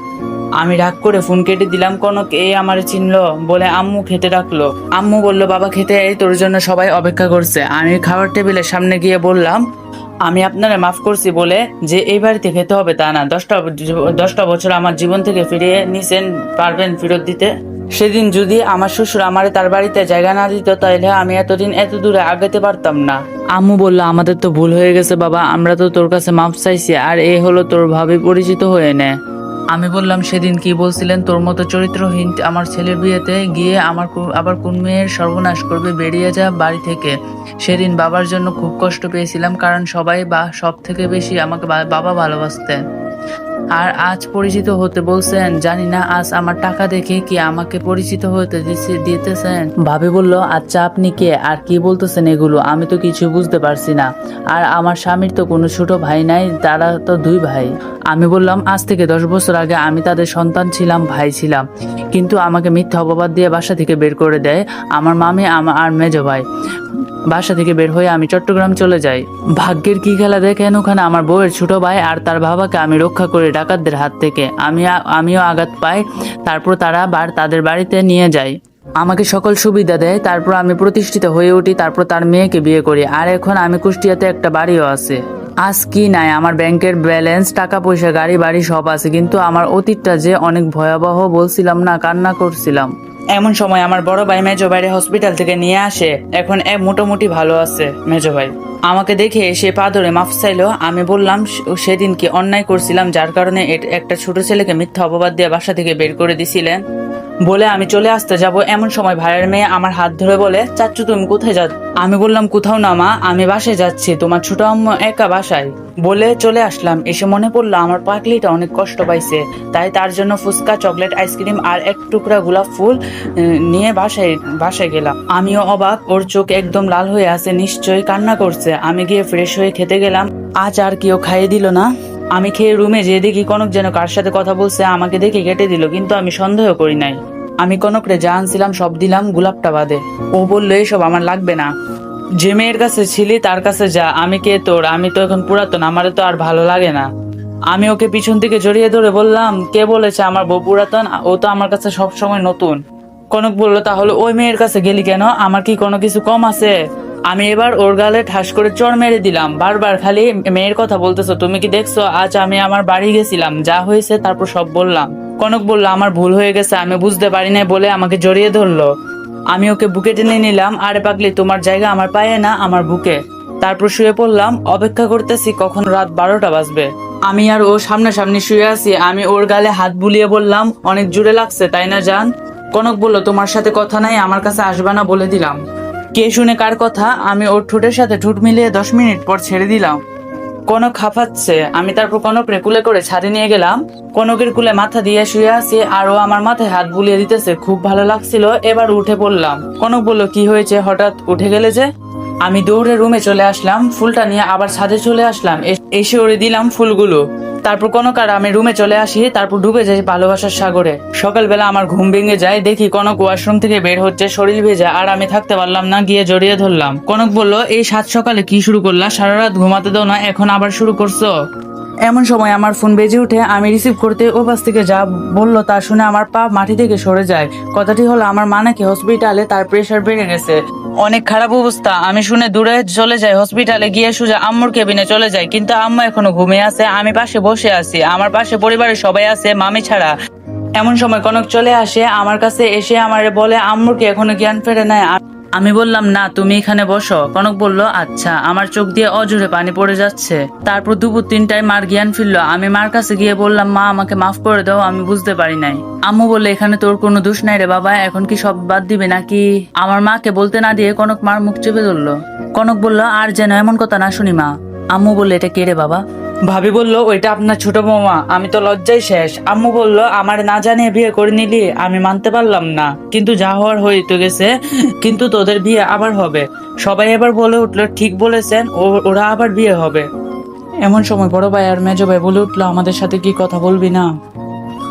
আমি রাগ করে ফোন কেটে দিলাম। কনক এই আমারে চিনলো বলে আম্মু খেতে ডাকলো। আম্মু বললো, বাবা খেতে এই, তোর জন্য সবাই অপেক্ষা করছে। আমি খাবার টেবিলের সামনে গিয়ে বললাম, আমি আপনারা মাফ করছি বলে যে এই বাড়িতে খেতে হবে তা না। 10টা বছর আমার জীবন থেকে ফিরিয়ে নিছেন, পারবেন ফেরত দিতে? সেদিন যদি আমার শ্বশুর আমারে তার বাড়িতে জায়গা না দিত, তাহলে আমি এতদিন এত দূরে আগাতে পারতাম না। আম্মু বলল, আমাদের তো ভুল হয়ে গেছে বাবা, আমরা তো তোর কাছে মাফ চাইছি, আর এই হলো তোর ভাবে পরিচিত হয়ে নে। আমি বললাম, সেদিন কি বলছিলেন তোর মতো চরিত্রহীন আমার ছেলের বিয়েতে গিয়ে আবার কোন মেয়ের সর্বনাশ করবে, বেরিয়ে যা বাড়ি থেকে। সেদিন বাবার জন্য খুব কষ্ট পেয়েছিলাম, কারণ সবাই সব থেকে বেশি আমাকে বাবা ভালোবাসতেন। আর আজ পরিচিত হতে বলছেন, জানি না আজ আমার টাকা দেখে কি আমাকে পরিচিত হতে দিতেছেন। ভাবি বলল, আচ্ছা আপনি কে আর কি বলতেছেন এগুলো, আমি তো কিছু বুঝতে পারছি না। আর আমার স্বামীর তো কোনো ছোট ভাই নাই, তারা তো 2 ভাই। আমি বললাম, আজ থেকে 10 বছর আগে আমি তাদের সন্তান ছিলাম, ভাই ছিলাম, কিন্তু আমাকে মিথ্যা অপবাদ দিয়ে বাসা থেকে বের করে দেয় আমার মামি আর মেজো ভাই। বাসা থেকে বের হয়ে আমি চট্টগ্রাম চলে যাই। ভাগ্যের কি খেলা দেখেন, ওখানে আমার বউয়ের ছোট ভাই আর তার বাবাকে আমি রক্ষা করি ডাকাতদের হাত থেকে। আমিও আঘাত পাই। তারপর তারা তাদের বাড়িতে নিয়ে যায়, আমাকে সকল সুবিধা দেয়। তারপর আমি প্রতিষ্ঠিত হয়ে উঠি, তারপর তার মেয়েকে বিয়ে করি। আর এখন আমি কুষ্টিয়াতে একটা বাড়িও আছে। আজ কি নাই, আমার ব্যাংকের ব্যালেন্স, টাকা পয়সা, গাড়ি বাড়ি সব আছে, কিন্তু আমার অতীতটা যে অনেক ভয়াবহ, বলছিলাম না, কান্না করছিলাম। এমন সময় আমার বড় ভাই মেজো ভাইরে হসপিটাল থেকে নিয়ে আসে। এখন মোটামুটি ভালো আছে মেজো ভাই। আমাকে দেখে সে পা ধরে মাফ চাইলো। আমি বললাম সেদিন কি অন্যায় করছিলাম যার কারণে একটা ছোট ছেলেকে মিথ্যা অপবাদ দিয়ে বাসা থেকে বের করে দিছিলেন, বলে আমি চলে আসতে যাব। এমন সময় ভাইয়ের মেয়ে আমার হাত ধরে বলে, চাচ্চু তুমি কোথায় যাচ্ছ? আমি বললাম, কোথাও না মা, আমি বাসায় যাচ্ছি, তোমার ছোট আম্মু একা বাসায়। বলে চলে আসলাম। এসে মনে পড়লো আমার পাগলিটা অনেক কষ্ট পাইছে, তাই তার জন্য ফুচকা, চকলেট, আইসক্রিম আর এক টুকরা গোলাপ ফুল নিয়ে বাসায় গেলাম। আমিও অবাক, ওর চোখ একদম লাল হয়ে আছে, নিশ্চয়ই কান্না করছে। আমি গিয়ে ফ্রেশ হয়ে খেতে গেলাম। আজ আর কেউ খাইয়ে দিল না। আমি খেয়ে রুমে যেয়ে দেখি কনক যেন কার সাথে কথা বলছে, আমাকে দেখে কেটে দিল, কিন্তু আমি সন্দেহ করি নাই। আমি কনকরে যা আনছিলাম সব দিলাম, গোলাপটা বাদে। ও বললো, এসব আমার লাগবে না, যে মেয়ের কাছে ছিলি তার কাছে যা, আমি কে তোর, আমি তো এখন পুরাতন, আমারে তো আর ভালো লাগে না। আমি ওকে পিছন থেকে জড়িয়ে ধরে বললাম, কে বলেছে আমার বউ পুরাতন, ও তো আমার কাছে সব সময় নতুন। কনক বলল, তাহলে ওই মেয়ের কাছে গেলি কেন, আমার কি কোনো কিছু কম আছে? আমি এবার ওর গালে ঠাস করে চড় মেরে দিলাম। বারবার খালি মেয়ের কথা বলতেছো, তুমি কি দেখছো আজ আমি আমার বাড়ি গেছিলাম, যা হয়েছে তারপর সব বললাম। কনক বলল, আমার ভুল হয়ে গেছে, আমি বুঝতে পারি না, বলে আমাকে জড়িয়ে ধরলো। আমি ওকে বুকে টেনে নিলাম। আরে পাগলি, তোমার জায়গা আমার পায়ে না, আমার বুকে। তারপর শুয়ে পড়লাম, অপেক্ষা করতেছি কখন রাত 12টা বাজবে। আমি আর ও সামনাসামনি শুয়ে আছি। আমি ওর গালে হাত বুলিয়ে বললাম, অনেক জোরে লাগছে তাই না জান? কনক বলল, তোমার সাথে কথা নাই, আমার কাছে আসবে না বলে দিলাম। কে শুনে কার কথা? আমি ওর ঠোঁটের সাথে ঠোঁট মিলিয়ে 10 মিনিট পর ছেড়ে দিলাম। কনক হাঁপাচ্ছে। আমি তারপর কনকরে কুলে করে ছাদে নিয়ে গেলাম। কনকের কুলে মাথা দিয়ে শুয়ে আছি আর ও আমার মাথায় হাত বুলিয়ে দিতেছে, খুব ভালো লাগছিল। এবার উঠে পড়লাম। কনক বলল, কি হয়েছে, হঠাৎ উঠে গেলে যে? আমি দৌড়ে রুমে চলে আসলাম, ফুলটা নিয়ে আবার ছাদে চলে আসলাম। এসে ওরে দিলাম ফুলগুলো। তারপর কনক আর আমি রুমে চলে আসি। তারপর ডুবে যাই ভালোবাসার সাগরে। সকালবেলা আমার ঘুম ভেঙে যায়, দেখি কনক ওয়াশরুম থেকে বের হচ্ছে, শরীর ভেজা। আর আমি থাকতে পারলাম না, গিয়ে জড়িয়ে ধরলাম। কনক বলল, এই 7 সকালে কি শুরু করলা, সারা রাত ঘুমাতে দাও না, এখন আবার শুরু করছো? এমন সময় আমার ফোন বেজে উঠে। আমি রিসিভ করতে ও পাশ থেকে যা বললো তা শুনে আমার পা মাটি থেকে সরে যায়। কথাটি হলো, আমার মা নাকি হসপিটালে, তার প্রেশার বেড়ে গেছে, অনেক খারাপ অবস্থা। আমি শুনে দূরে চলে যাই, হসপিটালে গিয়ে সোজা আম্মুর কেবিনে চলে যাই, কিন্তু আম্মু এখনো ঘুমিয়ে আছে। আমি পাশে বসে আছি, আমার পাশে পরিবারের সবাই আছে, মামি ছাড়া। এমন সময় কনক চলে আসে আমার কাছে, এসে আমারে বলে, আম্মুর কি এখনো জ্ঞান ফেরে নাই? আমি বললাম, না, তুমি এখানে বসো। কনক বলল, আচ্ছা। আমার চোখ দিয়ে অজোরে পানি পড়ে যাচ্ছে। তারপর দুপুর 3টায় মার জ্ঞান ফিরলো। আমি মার কাছে গিয়ে বললাম, মা আমাকে মাফ করে দাও, আমি বুঝতে পারি নাই। আম্মু বললে, এখানে তোর কোনো দোষ নাই রে বাবা, এখন কি সব বাদ দিবে নাকি? আমার মাকে বলতে না দিয়ে কনক মার মুখ চেপে ধরলো। কনক বলল, আর যেন এমন কথা না শুনি মা। আম্মু বললে, এটা কে রে বাবা? ভাবি বলল, ওইটা আপনার ছোট বৌমা। আমি তো লজ্জায় শেষ। আম্মু বলল, আমার না জানিয়ে বিয়ে করে নিলি, আমি মানতে পারলাম না, কিন্তু যা হওয়ার হইতে গেছে, কিন্তু তোদের বিয়ে আবার হবে। সবাই এবার বলে উঠলো, ঠিক বলেছেন, ওরা আবার বিয়ে হবে। এমন সময় বড় ভাই আর মেজো ভাই বলে উঠলো, আমাদের সাথে কি কথা বলবি না?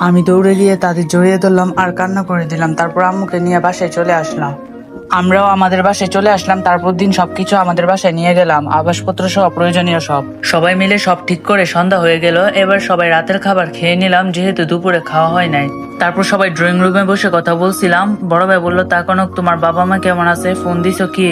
আমি দৌড়ে গিয়ে তাদের জড়িয়ে ধরলাম আর কান্না করে দিলাম। তারপর আম্মুকে নিয়ে বাসায় চলে আসলাম। আমরাও আমাদের বাসায় চলে আসলাম। তারপর দিন সবকিছু আমাদের বাসায় নিয়ে গেলাম, আবাসপত্র সহ প্রয়োজনীয় সব। সবাই মিলে সব ঠিক করে সন্ধ্যা হয়ে গেল। এবার সবাই রাতের খাবার খেয়ে নিলাম, যেহেতু দুপুরে খাওয়া হয় নাই। তারপর সবাই ড্রয়িং রুমে বসে কথা বলছিলাম। বড় ভাই বলল, তা কনক, তোমার বাবা মা কেমন আছে, ফোন দিছো কি?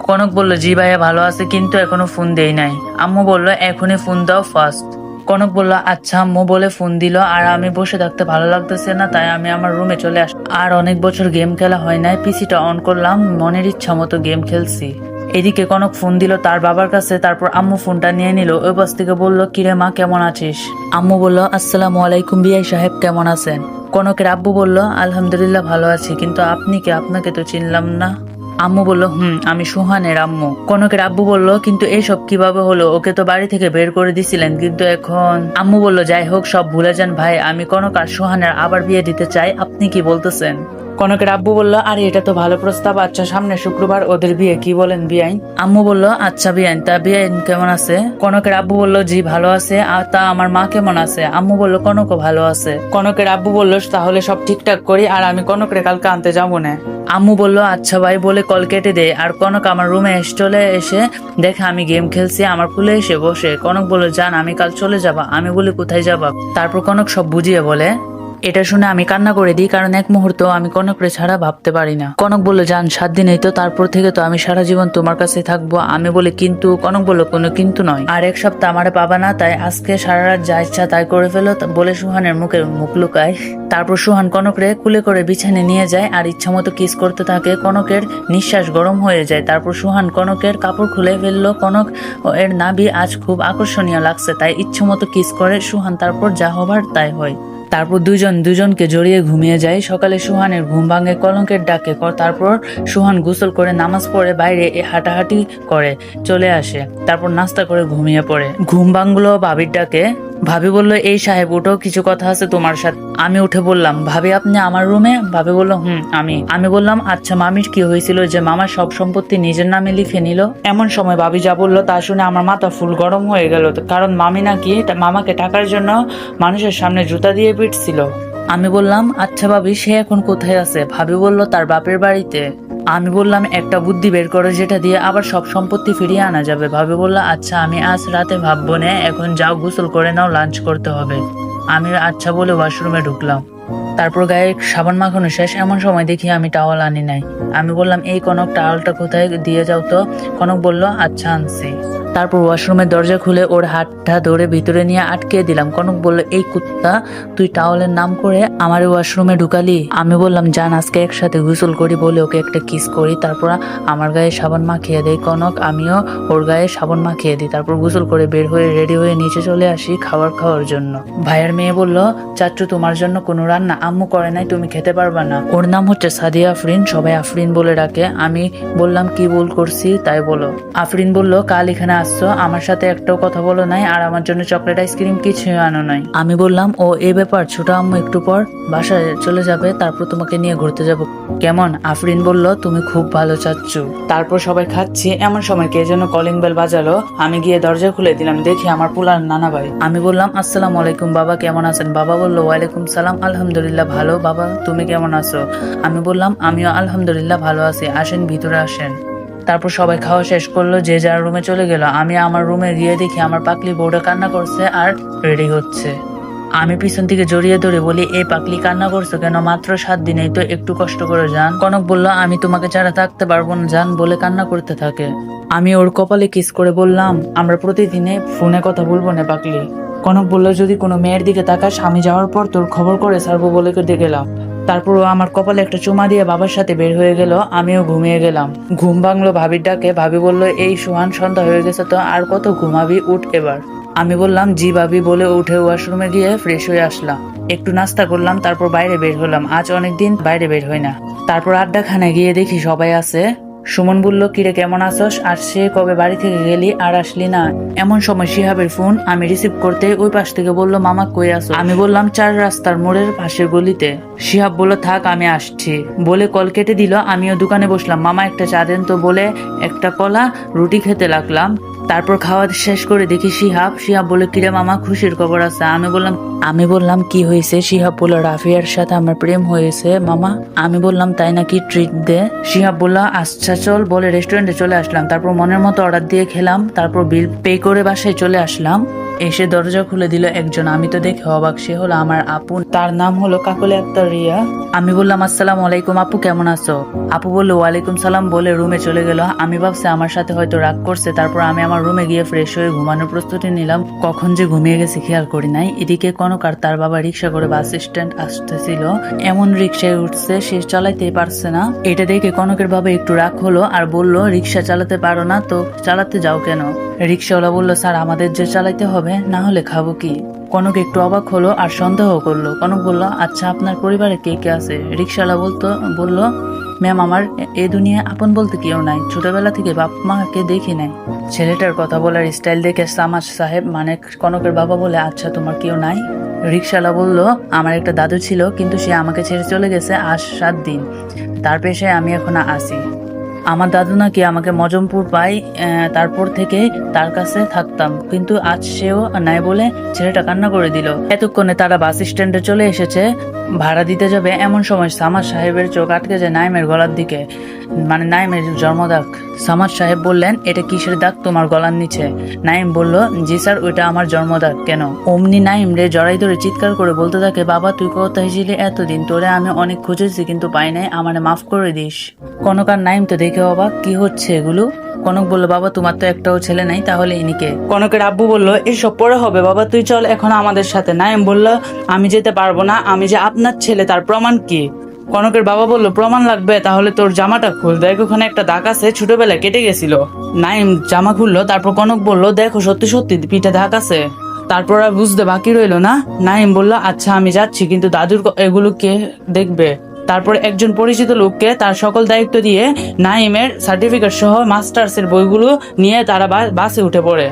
কনক বলল, জি ভাইয়া ভালো আছে, কিন্তু এখনো ফোন দেই নাই। আম্মু বলল, এখনই ফোন দাও ফার্স্ট। কনক বলল, আচ্ছা আম্মু, বলে ফোন দিল। আর আমি বসে থাকতে ভালো লাগতেছে না, তাই আমি আমার রুমে চলে আসলাম। আর অনেক বছর গেম খেলা হয় নাই, পিসিটা অন করলাম, মনের ইচ্ছা মতো গেম খেলছি। এদিকে কনক ফোন দিল তার বাবার কাছে। তারপর আম্মু ফোনটা নিয়ে নিল। ওই পাশ থেকে বলল, কিরে মা, কেমন আছিস? আম্মু বলল, আসসালামু আলাইকুম বিআই সাহেব, কেমন আছেন? কনকের আব্বু বলল, আলহামদুলিল্লাহ ভালো আছি, কিন্তু আপনি কে, আপনাকে তো চিনলাম না। আম্মু বলল আমি সুহানের আম্মু। কনকের আব্বু বলল কিন্তু এইসব কিভাবে হলো, ওকে তো বাড়ি থেকে বের করে দিছিলেন, কিন্তু এখন। আম্মু বলল যাই হোক সব ভুলে যান ভাই, আমি কনক আর সুহানের আবার বিয়ে দিতে চাই, আপনি কি বলতেছেন? কনকের আব্বু বলল আরে এটা তো ভালো প্রস্তাব, আচ্ছা সামনে শুক্রবার ওদের বিয়ে, কি বলেন বিয়াইন? আম্মু বলল আচ্ছা বিয়াইন, তা বিয়াইন কেমন আছে? কনকের আব্বু বলল জি ভালো আছে, আর তা আমার মা কেমন আছে? আম্মু বলল কনকও ভালো আছে। কনকের আব্বু বলল তাহলে সব ঠিকঠাক করি, আর আমি কনকরে কালকে আনতে যাবো না। আম্মু বলল আচ্ছা ভাই বলে কল কেটে দেয়। আর কনক আমার রুমে চলে এসে দেখে আমি গেম খেলছি, আমার কুলে এসে বসে। কনক বলল জান আমি কাল চলে যাবা। আমি বলি কোথায় যাবা? তারপর কনক সব বুঝিয়ে বলে। এটা শুনে আমি কান্না করে দিই, কারণ এক মুহূর্ত আমি কনকরে ছাড়া ভাবতে পারি না। কনক বলল জান 7 দিনেই তো, তারপর থেকে তো আমি সারা জীবন তোমার কাছে থাকবো। আমি বলি কিন্তু। কনক বলল কোনো কিন্তু নয়, আর 1 সপ্তাহ আমারে পাবা না, তাই আজকে সারা রাত যা ইচ্ছা তাই করে ফেলো বলে সুহানের মুখ লুকায়। তারপর সুহান কনকরে কুলে করে বিছানে নিয়ে যায় আর ইচ্ছা মতো কিস করতে থাকে। কনকের নিঃশ্বাস গরম হয়ে যায়। তারপর সুহান কনকের কাপড় খুলে ফেললো। কনক এর নাভি আজ খুব আকর্ষণীয় লাগছে, তাই ইচ্ছে মতো কিস করে সুহান। তারপর যা হবার তাই হয়। তারপর দুজনকে জড়িয়ে ঘুমিয়ে যায়। সকালে সুহানের ঘুম ভাঙে কনকের ডাকে। তারপর সুহান গোসল করে নামাজ পড়ে বাইরে হাঁটাহাঁটি করে চলে আসে। তারপর নাস্তা করে ঘুমিয়ে পড়ে। ঘুম ভাঙলো ভাবির ডাকে। ভাবি বলল এই সাহেব উঠো, কিছু কথা আছে তোমার সাথে। আমি উঠে বললাম ভাবি আপনি আমার রুমে? ভাবি বলল আমি বললাম আচ্ছা মামির কি হয়েছিল যে মামার সব সম্পত্তি নিজের নামে লিখে নিল? এমন সময় ভাবি যা বললো তা শুনে আমার মাথা ফুল গরম হয়ে গেল, কারণ মামি নাকি মামাকে টাকার জন্য মানুষের সামনে জুতা দিয়ে পিটছিল। আমি বললাম আচ্ছা ভাবি সে এখন কোথায় আছে? ভাবি বলল তার বাপের বাড়িতে। আমি বললাম একটা বুদ্ধি বের করো যেটা দিয়ে আবার সব সম্পত্তি ফিরিয়ে আনা যাবে। ভাবি বলল আচ্ছা আমি আজ রাতে ভাববো না, এখন যাও গোসল করে নাও, লাঞ্চ করতে হবে। আমি আচ্ছা বলে ওয়াশরুমে ঢুকলাম। তারপর গায়ে সাবান মাখানো শেষ, এমন সময় দেখি আমি টাওয়াল আনি নাই। আমি বললাম এই কনক টাওয়ালটা কোথায়, দিয়ে যাও তো। কনক বলল আচ্ছা আনছি। তারপর ওয়াশরুমের দরজা খুলে ওর হাতটা ধরে ভিতরে নিয়ে আটকে দিলাম। কনক বলল এই কুত্তা, তুই টাওয়ালের নাম করে আমার ওয়াশরুমে ঢুকালি। আমি বললাম জান আজকে একসাথে গোসল করি বলে ওকে একটা কিস করি, তারপর আমার গায়ে সাবান মাখিয়ে দেয় কনক, আমিও ওর গায়ে সাবান মাখিয়ে দিই। তারপর গোসল করে বের হয়ে রেডি হয়ে নিচে চলে আসি খাওয়ার জন্য। ভাইয়ের মেয়ে বলল চাচু তোমার জন্য কোনো রান্না আম্মু করে নাই, তুমি খেতে পারবা না। ওর নাম হচ্ছে সাদিয়া আফরিন, সবাই আফরিন বলে ডাকে। আমি বললাম কি ভুল করছি তাই বলো। আফরিন বলল কাল এখানে আসছো, আমার সাথে একটাও কথা বলো নাই, আর আমার জন্য চকলেট আইসক্রিম কিছুই আনো নাই। আমি বললাম ও এই ব্যাপার, ছোট আম্মু একটু পর বাসায় চলে যাবে, তারপর তোমাকে নিয়ে ঘুরতে যাব। কেমন? আফরিন বলল তুমি খুব ভালো চাচ্ছু। তারপর সবাই খাচ্ছি, এমন সময় কে যেন কলিং বেল বাজালো। আমি গিয়ে দরজা খুলে দিলাম, দেখি আমার পুলার নানা ভাই। আমি বললাম আসসালামু আলাইকুম বাবা, কেমন আছেন? বাবা বলল ওয়ালাইকুম সালাম, আলহামদুলিল্লাহ ভালো। বাবা তুমি কেমন আছো? আমি বললাম আমিও আলহামদুলিল্লাহ ভালো আছি, আসেন ভিতরে আসেন। তারপর সবাই খাওয়া শেষ করলো, যে যার রুমে চলে গেল। আমি আমার রুমে গিয়ে দেখি আমার পাকলি বউটা কান্না করছে আর রেডি হচ্ছে। আমি পিছন থেকে জড়িয়ে ধরে বলি এই পাকলি কান্না করছো কেন? মাত্র 7 দিনেই তো, একটু কষ্ট করে যান। কনক বলল আমি তোমাকে ছাড়া থাকতে পারবো না যান বলে কান্না করতে থাকে। আমি ওর কপালে কিস করে বললাম আমরা প্রতিদিনে ফোনে কথা বলবো না পাকলি। কনক বলল যদি কোনো মেয়ের দিকে তাকাস আমি যাওয়ার পর তোর খবর করে ছাড়বো বলে গেলাম। তারপর ও আমার কপালে একটা চুমা দিয়ে বাবার সাথে বের হয়ে গেল। আমিও ঘুমিয়ে গেলাম। ঘুম ভাঙলো ভাবির ডাকে। ভাবি বলল এই সুহান সন্ধ্যা হয়ে গেছে তো, আর কত ঘুমাবি, উঠ এবার। আমি বললাম জি ভাবি বলে উঠে ওয়াশরুমে গিয়ে ফ্রেশ হয়ে আসলাম। একটু নাস্তা করলাম, তারপর বাইরে বের হলাম। আজ অনেকদিন বাইরে বের হই না। তারপর আড্ডাখানায় গিয়ে দেখি সবাই আছে। সুমন বলল কিরে কেমন আছস, আর সে কবে বাড়ি থেকে গেলি আর আসলি না? এমন সময় শিহাবের ফোন আমি রিসিভ করতে ওই পাশ থেকে বলল মামা কই আছো? আমি বললাম 4 রাস্তার মোড়ের পাশের গলিতে। শিহাব বলল থাক আমি আসছি বলে কল কেটে দিল। আমিও দোকানে বসলাম। মামা একটা চা দেন তো বলে একটা কলা রুটি খেতে লাগলাম। তারপর খাওয়া শেষ করে দেখি শিহাব বলে কিরে মামা খুশির খবর আছে? আমি বললাম কি হয়েছে? শিহাব বলল রাফিয়ার সাথে আমার প্রেম হয়েছে মামা। আমি বললাম তাই নাকি, ট্রিট দে। শিহাব বলল আচ্ছা চল বলে রেস্টুরেন্টে চলে আসলাম। তারপর মনের মতো অর্ডার দিয়ে খেলাম, তারপর বিল পে করে বাসায় চলে আসলাম। এসে দরজা খুলে দিল একজন। আমি তো দেখে অবাক, সে হলো আমার আপু, তার নাম হলো কাকলি আক্তার রিয়া। আমি বললাম আসসালামু আলাইকুম আপু, কেমন আছো? আপু বললো ওয়ালাইকুম সালাম বলে রুমে চলে গেল। আমি ভাবছি আমার সাথে হয়তো রাগ করছে। তারপর আমি আমার রুমে গিয়ে ফ্রেশ হয়ে ঘুমানোর প্রস্তুতি নিলাম। কখন যে ঘুমিয়ে গেছি খেয়াল করি নাই। এদিকে কনক আর তার বাবা রিক্সা করে বাস স্ট্যান্ড আসতেছিল। এমন রিক্সায় উঠছে সে চালাইতেই পারছে না। এটা দেখে কনকের বাবা একটু রাগ হলো আর বলল রিক্সা চালাতে পারো না তো চালাতে যাও কেন? রিক্সাওয়ালা বলল স্যার আমাদের যে চালাইতে হবে, না হলে খাবো কি? কনক একটু অবাক হলো আর সন্দেহ করলো। কনক বলল আচ্ছা আপনার পরিবারে কে কে আছে? রিক্সাওয়ালা বলল ম্যাম আমার এ দুনিয়ায় আপন বলতে কেউ নাই, ছোটবেলা থেকে বাপ মাকে দেখি নাই। ছেলেটার কথা বলার স্টাইল দেখে সামাদ সাহেব মানে কনকের বাবা বলে, আচ্ছা তোমার কেউ নাই? রিক্সাওয়ালা বলল, আমার একটা দাদু ছিল কিন্তু সে আমাকে ছেড়ে চলে গেছে আজ 7 দিন, তার পেশায় আমি এখন আসি। আমার দাদু নাকি আমাকে মজমপুর পাই, তারপর থেকে তার কাছে থাকতাম, কিন্তু আজ সেও নাই বলে ছেলেটা কান্না করে দিল। এতক্ষণে তারা বাস স্ট্যান্ডে চলে এসেছে, ভাড়া দিতে যাবে এমন সময় সামাদ সাহেবের চোখ আটকে যায় নাইমের গলার দিকে, মানে নাইমের জন্মদাগ। সামাদ সাহেব বললেন, এটা কিসের দাগ তোমার গলার নিচে? নাইম বলল, জি স্যার, ওইটা আমার জন্মদাগ। কেন? অমনি নাইম রে জড়াই ধরে চিৎকার করে বলতে থাকে, বাবা তুই কোথায় ছিলি এতদিন? তোরে আমি অনেক খুঁজেছি কিন্তু পাই নাই, আমারে মাফ করে দিস। কনক আর নাইম তো দেখে অবাক, কি হচ্ছে এগুলো? কনক বলল, বাবা তোমার তো একটাও ছেলে নাই, তাহলে ইনিকে? কনকের আব্বু বলল, এসব পরে হবে বাবা, তুই চল এখন আমাদের সাথে। নাইম বলল, আমি যেতে পারবো না, আমি যে আপনার ছেলে তার প্রমাণ কি? কনকের বাবা বলল, প্রমাণ লাগবে? তাহলে তোর জামাটা খুল, দেখ ওখানে একটা দাগ আছে, ছোটবেলায় কেটে গেছিল। নাইম জামা খুললো, তারপর কনক বলল, দেখো সত্যি সত্যি পিঠে দাগ আছে। তারপর আর বুঝতে বাকি রইলো না। নাইম বলল, আচ্ছা আমি যাচ্ছি, কিন্তু দাদুর এগুলো কে দেখবে? তারপর একজন পরিচিত লোককে তার সকল দায়িত্ব দিয়ে নাইমের সার্টিফিকেট সহ মাস্টার্সের বইগুলো নিয়ে তারা বাসে উঠে পড়ে।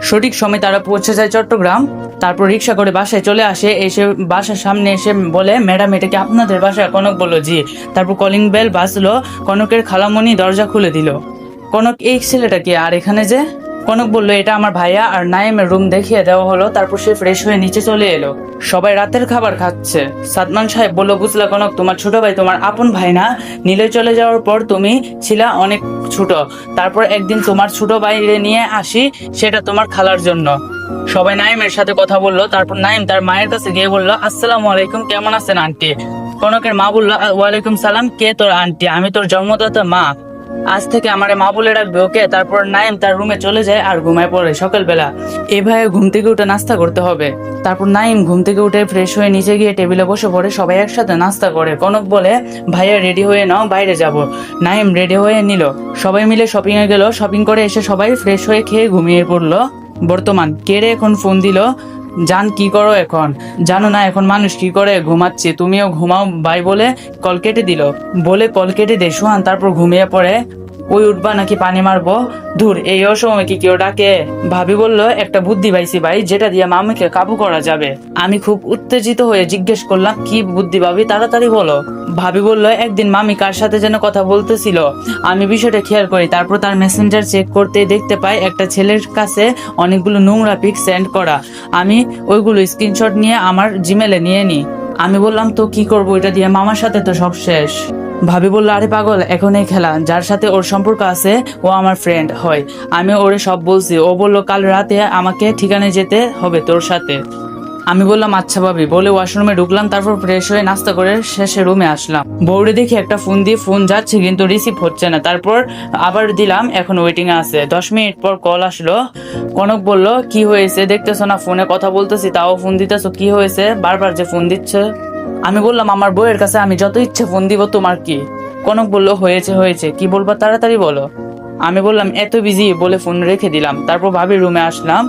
সঠিক সময় তারা পৌঁছে যায় চট্টগ্রাম। তারপর রিক্সা করে বাসায় চলে আসে, এসে বাসার সামনে এসে বলে, ম্যাডাম এটা কি আপনাদের বাসা? কনক বলল, জি। তারপর কলিং বেল বাজলো, কনকের খালামণি দরজা খুলে দিল। কনক, এই ছেলেটা কি আর এখানে যে? কনক বলল, এটা আমার ভাইয়া। আর নাইমের রুম দেখিয়ে দেওয়া হলো। তারপর সে ফ্রেশ হয়ে নিচে চলে এলো। সবাই রাতের খাবার খাচ্ছে। সাদমান সাহেব বলল, বুঝলা কনক, তোমার ছোট ভাই তোমার আপন ভাই না। নীলে চলে যাওয়ার পর তুমি ছিলা অনেক ছোট, তারপর একদিন তোমার ছোট ভাইরে নিয়ে আসি, সেটা তোমার খালার জন্য। সবাই নাইমের সাথে কথা বললো। তারপর নাইম তার মায়ের কাছে গিয়ে বলল, আসসালামু আলাইকুম, কেমন আছেন আন্টি? কনকের মা বলল, ওয়ালাইকুম সালাম, কে তোর আন্টি? আমি তোর জন্মদাতা মা, আজ থেকে আমারে মা বলে রাখবে, ওকে? তারপর নাইম তার রুমে চলে যায় আর ঘুমায় পড়ে। সকালবেলা এভাবে ঘুম থেকে উঠে নাস্তা করতে হবে। তারপর নাইম ঘুম থেকে উঠে ফ্রেশ হয়ে নিচে গিয়ে টেবিলে বসে পড়ে, সবাই একসাথে নাস্তা করে। কনক বলে, ভাইয়া রেডি হয়ে নাও, বাইরে যাব। নাইম রেডি হয়ে নিল। সবাই মিলে শপিং এ গেল। শপিং করে এসে সবাই ফ্রেশ হয়ে খেয়ে ঘুমিয়ে পড়লো। বর্তমান কে রে এখন ফোন দিল? জান, কি করো এখন? জানো না এখন মানুষ কি করে? ঘুমাচ্ছে, তুমিও ঘুমাও ভাই বলে কল কেটে দিল। বলে কল কেটে দে সোহান, তারপর ঘুমিয়ে পড়ে। ওই উঠবা নাকি পানি মারবো? ধুর, এই অসময় কি কেউ ডাকে? ভাবি বলল, একটা বুদ্ধি পাইছি ভাই, যেটা দিয়ে মামিকে কাবু করা যাবে। আমি খুব উত্তেজিত হয়ে জিজ্ঞেস করলাম, কি বুদ্ধি ভাবি, তাড়াতাড়ি বলো। ভাবি বলল, একদিন মামি কার সাথে যেন কথা বলতেছিল, আমি বিষয়টা খেয়াল করি। তারপর তার মেসেঞ্জার চেক করতে দেখতে পাই একটা ছেলের কাছে অনেকগুলো নোংরা পিক সেন্ড করা। আমি ওইগুলো স্ক্রিনশট নিয়ে আমার জিমেলে নিয়ে নিই। আমি বললাম, তো কি করবো এটা দিয়ে? মামার সাথে তো সব শেষ। ভাবি বলল, আরে পাগল, এখন এই খেলা, যার সাথে ওর সম্পর্ক আছে ও আমার ফ্রেন্ড হয়। আমি ওরে সব বলছি। ও বলল, কাল রাতে আমাকে ঠিকানায় যেতে হবে তোর সাথে। আমি বললাম, আচ্ছা ভাবি বলে ওয়াশরুমে ঢুকলাম। তারপর ফ্রেশ হয়ে নাস্তা করে শেষে রুমে আসলাম। বউরে দেখি একটা ফোন দিয়ে, ফোন যাচ্ছে কিন্তু রিসিভ হচ্ছে না। তারপর আবার দিলাম, এখন ওয়েটিং এ আছে। 10 মিনিট পর কল আসলো। কনক বলল, কি হয়েছে? দেখতেছো না ফোনে কথা বলতেছি, তাও ফোন দিতেছো, কি হয়েছে? বারবার যে ফোন দিচ্ছে। আমি বললাম, আমার বউয়ের কাছে আমি যত ইচ্ছে ফোন দিব, তোমার কি? কনক বলল, হয়েছে হয়েছে, কি বলবা তাড়াতাড়ি বলো। আমি বললাম, এত বিজি বলে ফোন রেখে দিলাম। তারপর ভাবির রুমে আসলাম।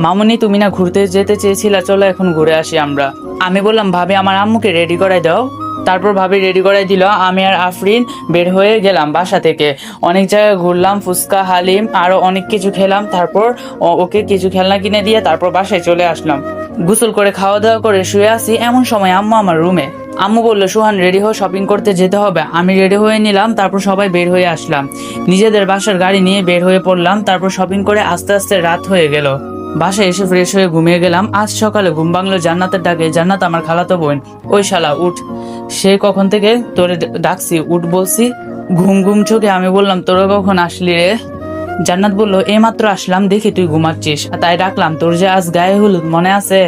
মামুনি, তুমি না ঘুরতে যেতে চেয়েছিলা, চলো এখন ঘুরে আসি আমরা। আমি বললাম, ভাবি আমার আম্মুকে রেডি করাই দাও। তারপর ভাবি রেডি করাই দিল। আমি আর আফরিন বের হয়ে গেলাম বাসা থেকে। অনেক জায়গায় ঘুরলাম, ফুচকা, হালিম, আরো অনেক কিছু খেলাম। তারপর ওকে কিছু খেলনা কিনে দিয়ে তারপর বাসায় চলে আসলাম। গোসল করে খাওয়া দাওয়া করে শুয়ে আছি, এমন সময় আম্মু আমার রুমে। আম্মু বললো, সোহান রেডি হয়ে শপিং করতে যেতে হবে। আমি রেডি হয়ে নিলাম। তারপর সবাই বের হয়ে আসলাম, নিজেদের বাসার গাড়ি নিয়ে বের হয়ে পড়লাম। তারপর শপিং করে আস্তে আস্তে রাত হয়ে গেল। বাসায় এসে ফ্রেশ হয়ে ঘুমিয়ে গেলাম। আজ সকালে ঘুম ভাঙলো জান্নাতের ডাকে। জান্নাত আমার খালাতো বোন। ওই শালা উঠ, সে কখন থেকে তোরে ডাকছি, উঠ বলছি। ঘুম ঘুম চোখে আমি বললাম, তোরা কখন আসলি রে? জান্নাত বলল, এই মাত্র আসলাম, দেখি তুই ঘুমাচ্ছিস, তাই ডাকলাম। তোর যে আজ গায়ে হলুদ, মনে আছে?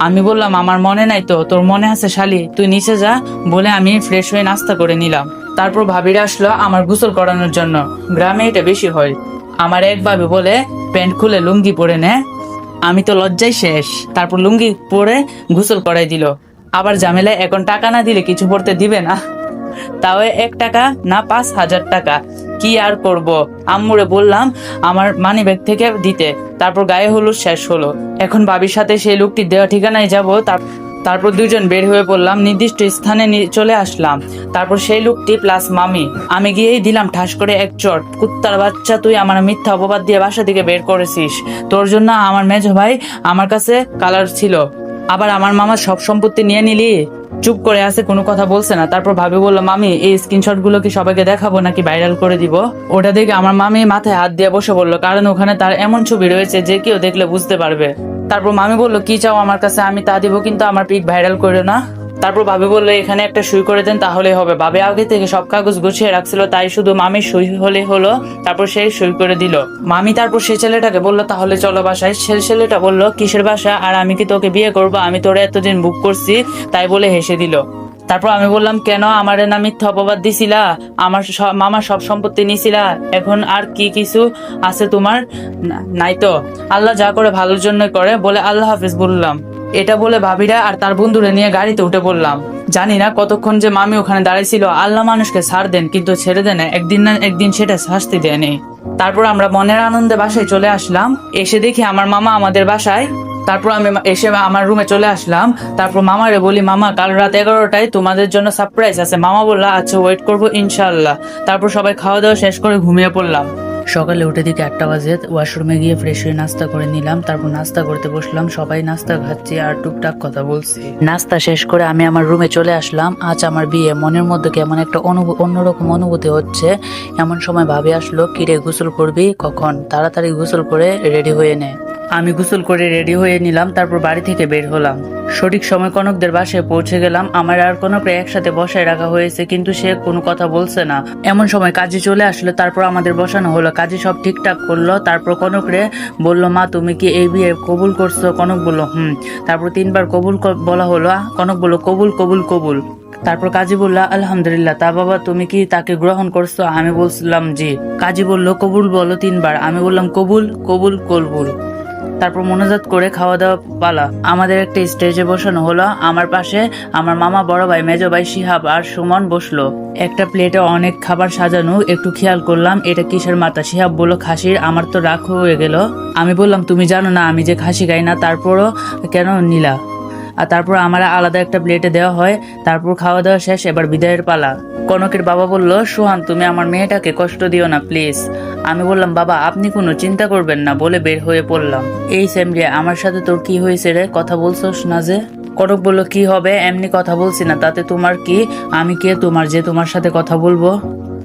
আমি বললাম, আমার মনে নাই তো, তোর মনে আছে শালি, তুই নিচে যা। বলে আমি ফ্রেশ হয়ে নাস্তা করে নিলাম। তারপর ভাবিরা আসলো আমার গোসল করানোর জন্য। গ্রামে এটা বেশি হয়। আমার এক ভাবি বলে, প্যান্ট খুলে লুঙ্গি পরে নে। আমি তো লজ্জায় শেষ। তারপর লুঙ্গি পরে গোসল করাই দিল। আবার ঝামেলায়, এখন টাকা না দিলে কিছু পড়তে দিবে না, তাও 1 টাকা না 5,000 টাকা। কি আর করব, আম্মুরে বললাম আমার মানি ব্যাগ থেকে দিতে। তারপর গায়ে হলুদ শেষ হলো। এখন ভাবির সাথে সেই লোকটি দেওয়া ঠিকানায় যাব। তারপর দুজন বের হয়ে পড়লাম, নির্দিষ্ট স্থানে চলে আসলাম। তারপর সেই লোকটি প্লাস মামি, আমি গিয়েই দিলাম ঠাস করে এক চট। কুত্তার বাচ্চা, তুই আমার মিথ্যা অপবাদ দিয়ে বাসা থেকে বের করেছিস। তোর জন্য আমার মেজো ভাই আমার কাছে কালার ছিল, আবার আমার মামার সব সম্পত্তি নিয়ে নিলি। চুপ করে আছে, কোনো কথা বলছে না। তারপর ভাবি বললো, মামি এই স্ক্রিনশট গুলো কি সবাইকে দেখাবো নাকি ভাইরাল করে দিব? ওটা দেখে আমার মামি মাথায় হাত দিয়ে বসে বললো, কারণ ওখানে তার এমন ছবি রয়েছে যে কেউ দেখলে বুঝতে পারবে। তারপর মামি বললো, কি চাও আমার কাছে, আমি তা দিব, কিন্তু আমার পিক ভাইরাল করে না। তারপর ভাবি বললো, এখানে একটা সই করে দেন তাহলেই হবে। ভাবি আগে থেকে সব কাগজ গুছিয়ে রাখছিল, তাই শুধু মামির সই হলে হলো। তারপর সেই সই করে দিল মামি। তারপর সেই ছেলেটাকে বললো, তাহলে চলো বাসায়। সেই ছেলেটা বললো, কিসের বাসা, আর আমি কি তোকে বিয়ে করবো? আমি তোরে এতদিন বুক করছি, তাই বলে হেসে দিল। তারপর আমি বললাম, কেন আমার না মিথ্যা অপবাদ দিছিলা, আমার মামার সব সম্পত্তি নিছিলা, এখন আর কি কিছু আছে তোমার? নাই তো, আল্লাহ যা করে ভালোর জন্য করে, বলে আল্লাহ হাফিজ বললাম। এটা বলে ভাবিরা আর তার বন্ধুরা নিয়ে গাড়িতে উঠে পড়লাম। জানি না কতক্ষণ যে মামি ওখানে দাঁড়াইছিল। আল্লাহ মানুষকে ছাড় দেন, কিন্তু ছেড়ে দেন একদিন না একদিন, সেটা শাস্তি দেয়নি। তারপর আমরা মনের আনন্দে বাসায় চলে আসলাম। এসে দেখি আমার মামা আমাদের বাসায়। তারপর আমি এসে আমার রুমে চলে আসলাম। তারপর মামারে বলি, মামা কাল রাত 11টায় তোমাদের জন্য সারপ্রাইজ আছে। মামা বললো, আচ্ছা ওয়েট করবো ইনশাআল্লাহ। তারপর সবাই খাওয়া দাওয়া শেষ করে ঘুমিয়ে পড়লাম। সকালে উঠে দিকে 8টা বাজে। ওয়াশরুমে গিয়ে ফ্রেশ হয়ে নাস্তা করে নিলাম। তারপর নাস্তা করতে বসলাম। সবাই নাস্তা খাচ্ছি আর টুকটাক কথা বলছি। নাস্তা শেষ করে আমি আমার রুমে চলে আসলাম। আজ আমার বিয়ে, মনের মধ্যে কেমন একটা অন্যরকম অনুভূতি হচ্ছে। এমন সময় ভাবি আসলো, কিরে গোসল করবি কখন? তাড়াতাড়ি গোসল করে রেডি হয়ে নে। আমি গোসল করে রেডি হয়ে নিলাম। তারপর বাড়ি থেকে বের হলাম। সঠিক সময় কনকদের বাসায় পৌঁছে গেলাম। আমার আর কনককে একসাথে বসায় রাখা হয়েছে, কিন্তু সে কোনো কথা বলছে না। এমন সময় কাজী চলে আসলো। তারপর আমাদের বসানো হলো। কাজী সব ঠিকঠাক করলো। তারপর কনকরে বললো, মা তুমি কি এই বিয়ে কবুল করছো? কনক বললো হুম। তারপর 3বার কবুল বলা হলো। কনক বললো, কবুল কবুল কবুল। তারপর কাজী বলল, আলহামদুলিল্লাহ। তা বাবা তুমি কি তাকে গ্রহণ করছো? আমি বলছিলাম জি। কাজী বলল, কবুল বলো 3বার। আমি বললাম কবুল কবুল কবুল। তারপর মোনাজাত করে খাওয়া দাওয়া পালা। আমাদের একটা স্টেজে বসানো হলো। আমার পাশে আমার মামা, বড় ভাই, মেজো ভাই, শিহাব আর সুমন বসলো। একটা প্লেটে অনেক খাবার সাজানো। একটু খেয়াল করলাম, এটা কিসের মাথা? শিহাব বলল, খাসির। আমার তো রাগ হয়ে গেল। আমি বললাম, তুমি জানো না আমি যে খাসি খাই না, তারপরও কেন নিলা? আর তারপর আমার আলাদা একটা প্লেটে দেওয়া হয়। তারপর খাওয়া দাওয়া শেষ, এবার বিদায়ের পালা। কনকের বাবা বলল, সোহান তুমি আমার মেয়েটাকে কষ্ট দিও না প্লিজ। আমি বললাম, বাবা আপনি কোনো চিন্তা করবেন না, বলে বের হয়ে পড়লাম। এই সেমরি, আমার সাথে তোর কি হয়েছে রে? কথা বলছোস না যে? কনক বলল, কি হবে, এমনি কথা বলছি না, তাতে তোমার কি? আমি কে তোমার যে তোমার সাথে কথা বলবো?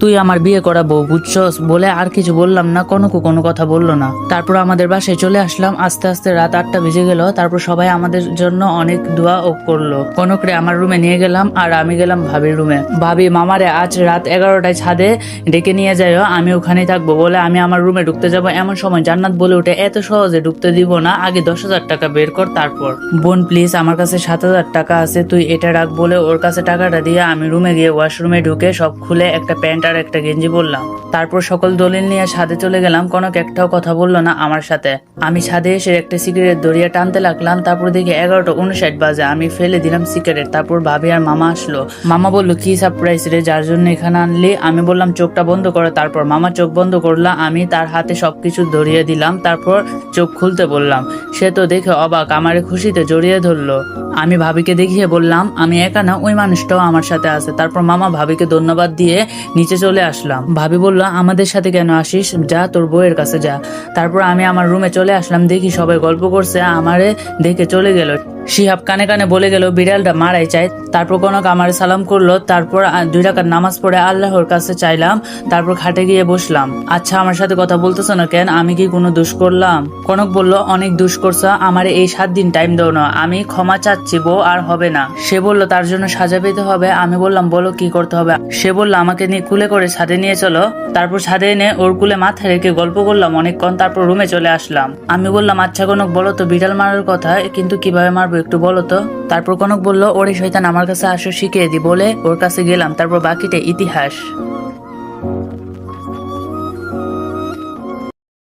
তুই আমার বিয়ে করাবো বুঝছস? বলে আর কিছু বললাম না। কনকও কোনো কথা বললো না। তারপর আমাদের বাসায় চলে আসলাম। আস্তে আস্তে রাত 8টা বেজে গেল। তারপর সবাই আমাদের জন্য অনেক দোয়া ও করলো। কনকরে আমার রুমে নিয়ে গেলাম আর আমি গেলাম ভাবির রুমে। ভাবি, মামারে আজ রাত 11টায় ছাদে ডেকে নিয়ে যাইও, আমি ওখানেই থাকবো। বলে আমি আমার রুমে ঢুকতে যাব। এমন সময় জান্নাত বলে উঠে, এত সহজে ঢুকতে দিব না, আগে 10,000 টাকা বের কর। তারপর বোন প্লিজ, আমার কাছে 7,000 টাকা আছে, তুই এটা রাখ। বলে ওর কাছে টাকাটা দিয়ে আমি রুমে গিয়ে ওয়াশরুমে ঢুকে সব খুলে একটা প্যান্ট আর একটা গেঞ্জি বললাম। তারপর সকল দলিল নিয়ে ছাদে চলে গেলাম। কনক একটাও কথা বললো না আমার সাথে। আমি ছাদে এসে একটা সিগারেট ধরিয়ে টানতে লাগলাম। তারপর দেখি 11:59 বাজে। আমি ফেলে দিলাম সিগারেট। তারপর ভাবি আর মামা আসলো। মামা বললো, কি সারপ্রাইজ রে, যার জন্য এখানে আনলি? আমি বললাম, চোখটা বন্ধ করো। তারপর মামা চোখ বন্ধ করলো। আমি তার হাতে সবকিছু ধরিয়ে দিলাম। তারপর চোখ খুলতে বললাম। সে তো দেখে অবাক, আমারে খুশিতে জড়িয়ে ধরলো। আমি ভাবিকে দেখিয়ে বললাম, আমি একা না, ওই মানুষটাও আমার সাথে আছে। তারপর মামা ভাবিকে ধন্যবাদ দিয়ে নিচে চলে আসলাম। ভাবি বলল, আমাদের সাথে কেন আসিস? যা তোর বউয়ের কাছে যা। তারপর আমি আমার রুমে চলে আসলাম। দেখি সবাই গল্প করছে, আমারে দেখে চলে গেল। শিহাব কানে কানে বলে গেল, বিড়ালটা মারাই চাই। তারপর কনক আমার সালাম করলো। তারপর 2 রাকাত নামাজ পড়ে আল্লাহর কাছে চাইলাম। তারপর খাটে গিয়ে বসলাম। আচ্ছা আমার সাথে কথা বলতেছো না কেন? আমি কি কোনো দোষ করলাম? কনক বলল, অনেক দোষ করছো, আমার এই 7 দিন টাইম দাও না, আমি ক্ষমা চাচ্ছি, বউ আর হবে না। সে বলল, তার জন্য সাজা পেতে হবে। আমি বললাম, বলো কি করতে হবে? সে বলল, আমাকে নিয়ে কুলে করে ছাদে নিয়ে চলো। তারপর ছাদে এনে ওর কুলে মাথা রেখে গল্প করলাম অনেকক্ষণ। তারপর রুমে চলে আসলাম। আমি বললাম, আচ্ছা কনক বলো তো, বিড়াল মারার কথা কিন্তু কিভাবে মারবো একটু বলো তো। তারপর কনক বলল, ওরে শয়তান, আমার কাছে আসো শিখিয়ে দি। বলে ওর কাছে গেলাম। তারপর বাকিটা ইতিহাস।